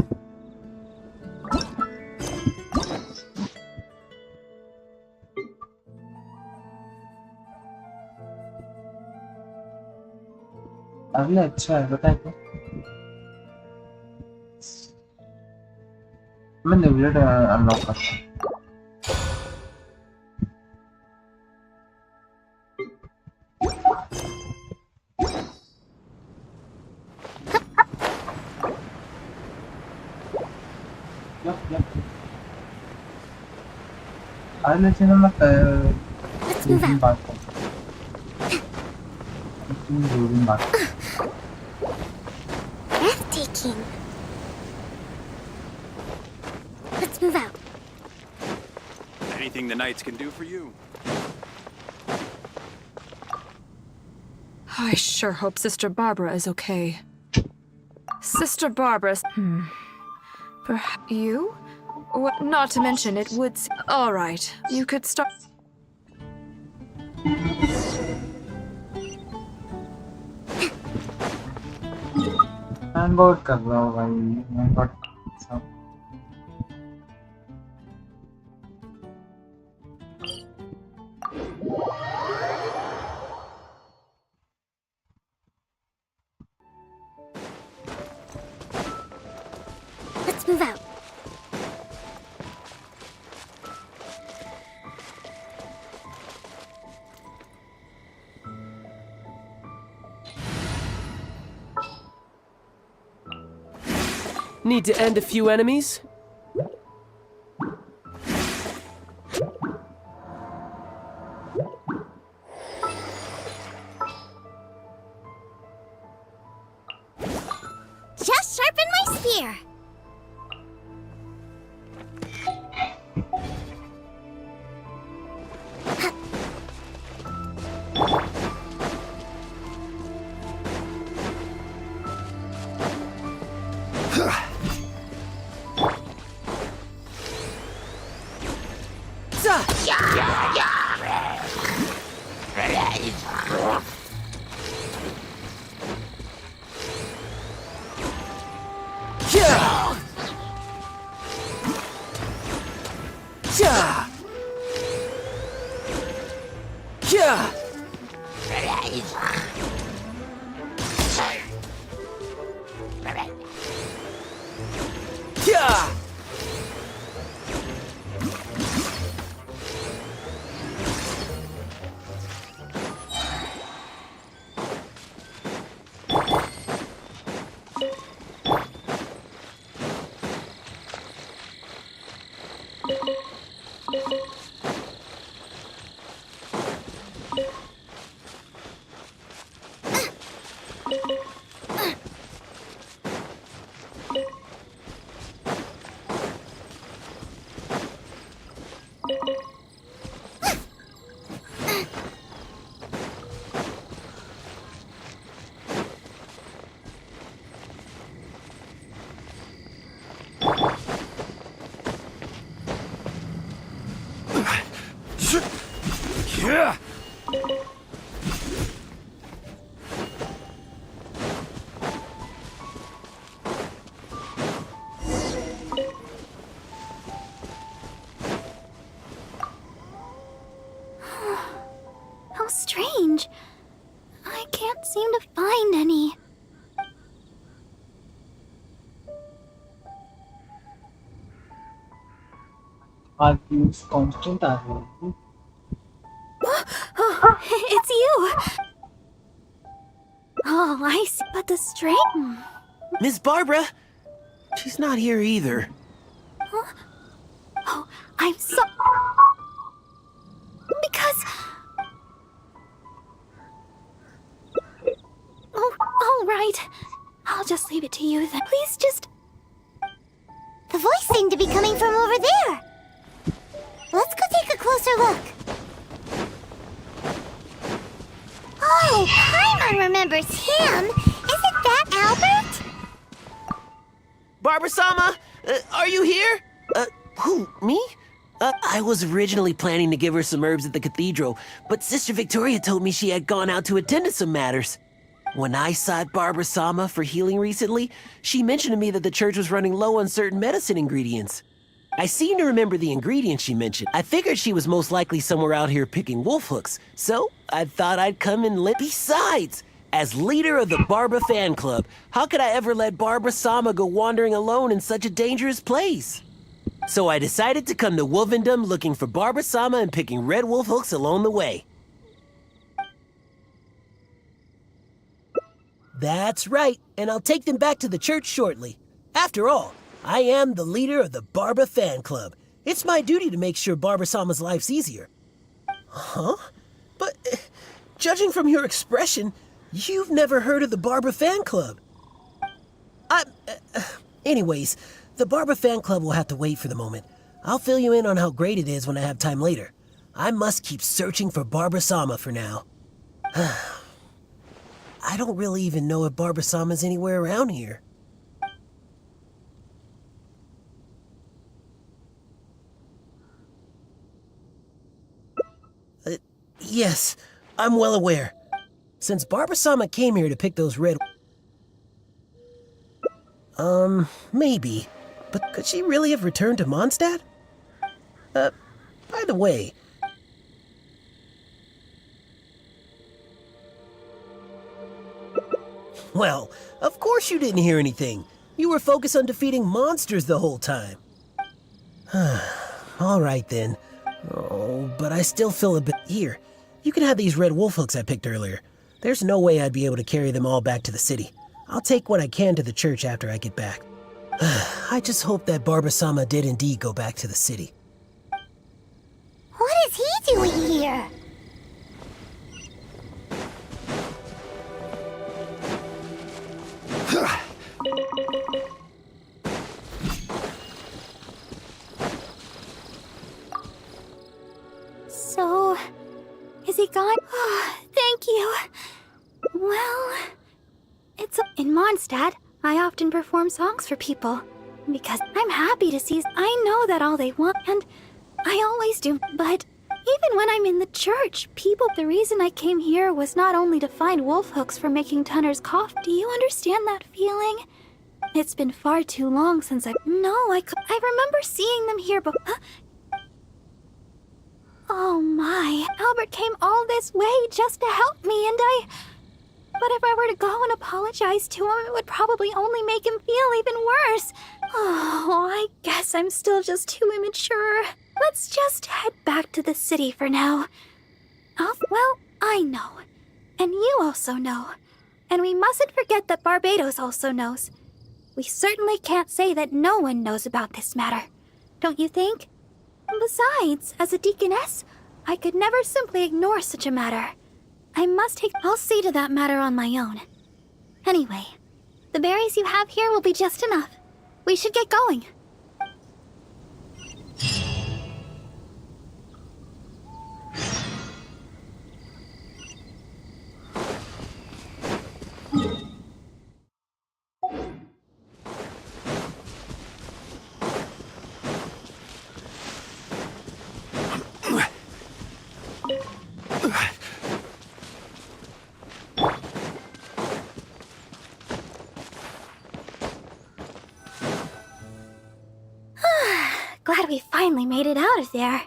अभी अच्छा है बताए तो मैं नेविगेट अनलॉक करता हूँ। आज लेकिन मैं दूसरी बात Breathtaking. Let's move out. Anything the Knights can do for you? I sure hope Sister Barbara is okay. Sister Barbara. Perhaps you? Well, not to mention, it would. All right, you could start. मैं बहुत कर रहा हूँ भाई मैं बहुत Let's move out. Need to end a few enemies? Just sharpen my spear. How strange. I can't seem to find any. आर्क्यूज constant आ रही है। Oh, it's you. Oh, I see. But the string. Miss Barbara? She's not here either. Huh? Oh, I'm so. Because. Oh, all right. I'll I'll just leave it to you then. Please just... The voice seemed to be coming from over there. Let's go take a closer look. Oh, Paimon remembers him. Isn't that Albert? Barbara-sama, are you here? Who, me? I was originally planning to give her some herbs at the cathedral, but Sister Victoria told me she had gone out to attend to some matters. When I sought Barbara-sama for healing recently, she mentioned to me that the church was running low on certain medicine ingredients. I seem to remember the ingredients she mentioned. I figured she was most likely somewhere out here picking wolf hooks, so I thought I'd come and lend. Besides, as leader of the Barbara fan club, how could I ever let Barbara-sama go wandering alone in such a dangerous place? So I decided to come to Wolvendom looking for Barbara-sama and picking red wolf hooks along the way. That's right, and I'll take them back to the church shortly. After all, I am the leader of the Barbara fan club. It's my duty to make sure Barbara-sama's life's easier. Huh? But, judging from your expression, you've never heard of the Barbara fan club. Anyways, the Barbara fan club will have to wait for the moment. I'll fill you in on how great it is when I have time later. I must keep searching for Barbara-sama for now. I don't really even know if Barbara-sama's anywhere around here. Yes, I'm well aware. Since Barbara-sama came here to pick those red... maybe. But could she really have returned to Mondstadt? By the way... Well, of course you didn't hear anything. You were focused on defeating monsters the whole time. All right then. Oh, but I still feel a bit... Here, you can have these red wolf hooks I picked earlier. There's no way I'd be able to carry them all back to the city. I'll take what I can to the church after I get back. I just hope that Barbara-sama did indeed go back to the city. What is he doing here? So, is he gone? Oh, thank you. Well, it's in Mondstadt. I often perform songs for people because I'm happy to see. I know that all they want, and I always do. But even when I'm in the church, people. The reason I came here was not only to find wolf hooks for making Tunner's cough. Do you understand that feeling? It's been far too long since I remember seeing them here, but. Oh my! Albert came all this way just to help me, and But if I were to go and apologize to him, it would probably only make him feel even worse. Oh, I guess I'm still just too immature. Let's just head back to the city for now. Well, I know. And you also know. And we mustn't forget that Barbados also knows. We certainly can't say that no one knows about this matter. Don't you think? Besides, as a deaconess, I could never simply ignore such a matter. I'll see to that matter on my own. Anyway, the berries you have here will be just enough. We should get going. Glad we finally made it out of there.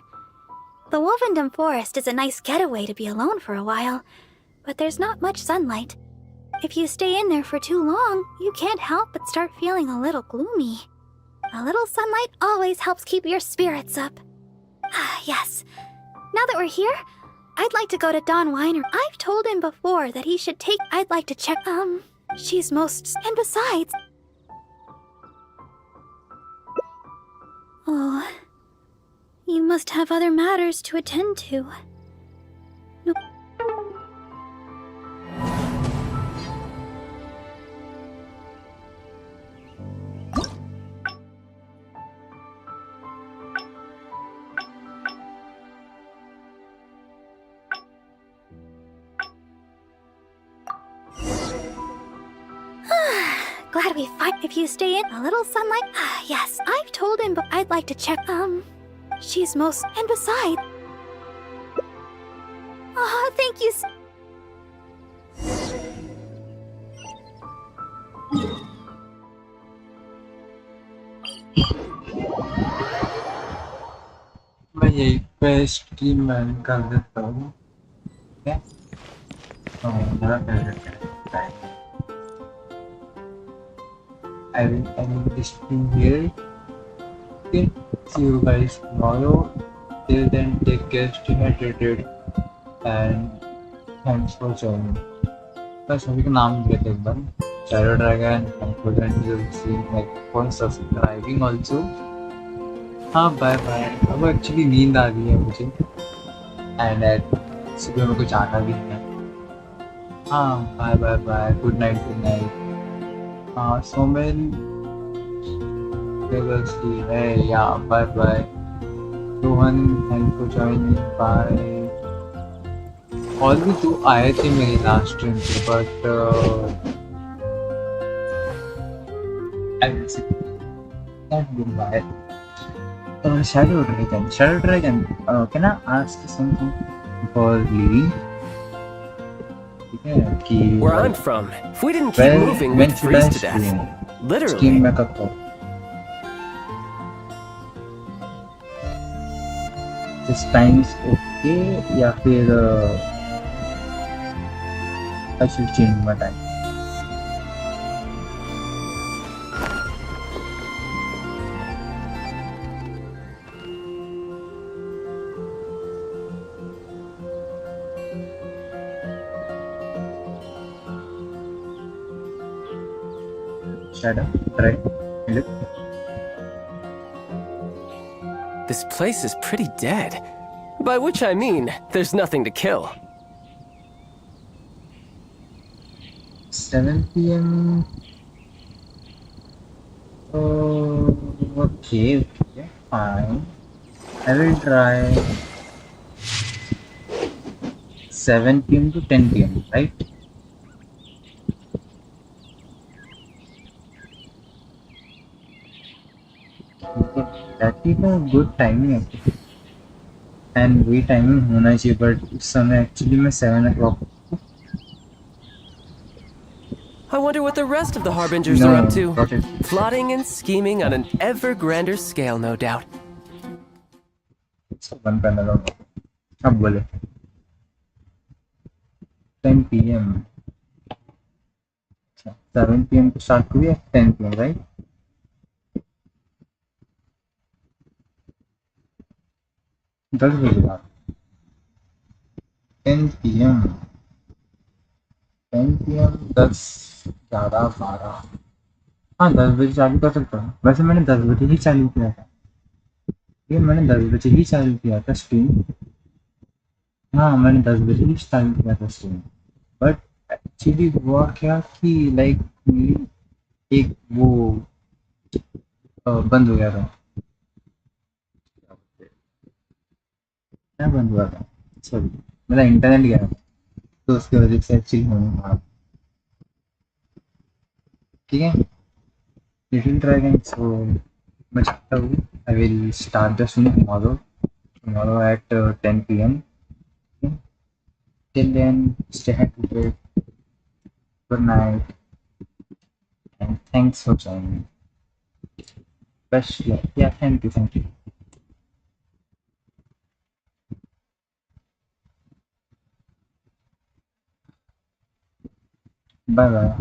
The Wolvendom Forest is a nice getaway to be alone for a while, but there's not much sunlight. If you stay in there for too long, you can't help but start feeling a little gloomy. A little sunlight always helps keep your spirits up. Yes. Now that we're here, I'd like to go to Don Weiner. I've told him before that he should take... I'd like to check... she's most... And besides... Oh, you must have other matters to attend to. No. glad we fight. If you stay in a little sunlight. Yes, I've told him, but I'd like to check. She's most. And besides. Oh, thank you. मैं यही पे stream man कर देता हूँ क्या मेरा favourite है I will stream here. Okay, see you guys tomorrow. Till then, take care, stay hydrated, and thanks for joining. बस सभी का नाम लेते एक बार. Shadow Dragon, Ankush, and you'll see like for subscribing also. हाँ बाय बाय. अब actually नींद आ रही है मुझे. And सुबह मेरे को जाना भी है. हाँ bye bye bye. Good night, good night. So many. We'll see. Hey, yeah, bye bye. Rohan, thanks for joining. Bye. All भी तो आए थे मेरी last stream पे, but I will see. Not goodbye. Shadow Dragon. Can I ask something before leaving? Where I'm from, if we didn't keep moving, we'd freeze to death. Literally. Stream में कब तक? This time is okay या फिर I should change my time. Shadow, right? Look. This place is pretty dead. By which I mean, there's nothing to kill. 7 p.m. Oh, okay, fine. I will try 7 p.m. to 10 p.m., right? That is a good timing actually. And वही timing होना चाहिए but उस समय actually मैं 7 o'clock. I wonder what the rest of the Harbingers are up to. Plotting and scheming on an ever grander scale, no doubt. One panel on. अब बोले 10 p.m. 7 p.m. to start हुई है 10 p.m. right? दस बजे बाद 10 p.m. 10 p.m. 10 11 12 हाँ 10 बजे चालू कर सकता हूँ. वैसे मैंने 10 बजे ही चालू किया था. ये मैंने 10 बजे ही चालू किया था स्ट्रीम. हाँ मैंने 10 बजे ही चालू किया था स्ट्रीम. बट एक्चुअली हुआ क्या कि लाइक एक वो बंद हो गया था. क्या बंद हुआ था? सॉरी मेरा इंटरनेट गया था तो उसकी वजह से एक्चुअली होने लगा. ठीक है लिटिल ड्रैगन. सो मैं चाहता हूँ I will start the stream tomorrow at 10 p.m. Till then stay happy, good night, and thanks for joining. Best luck. Yeah, thank you. Bye bye.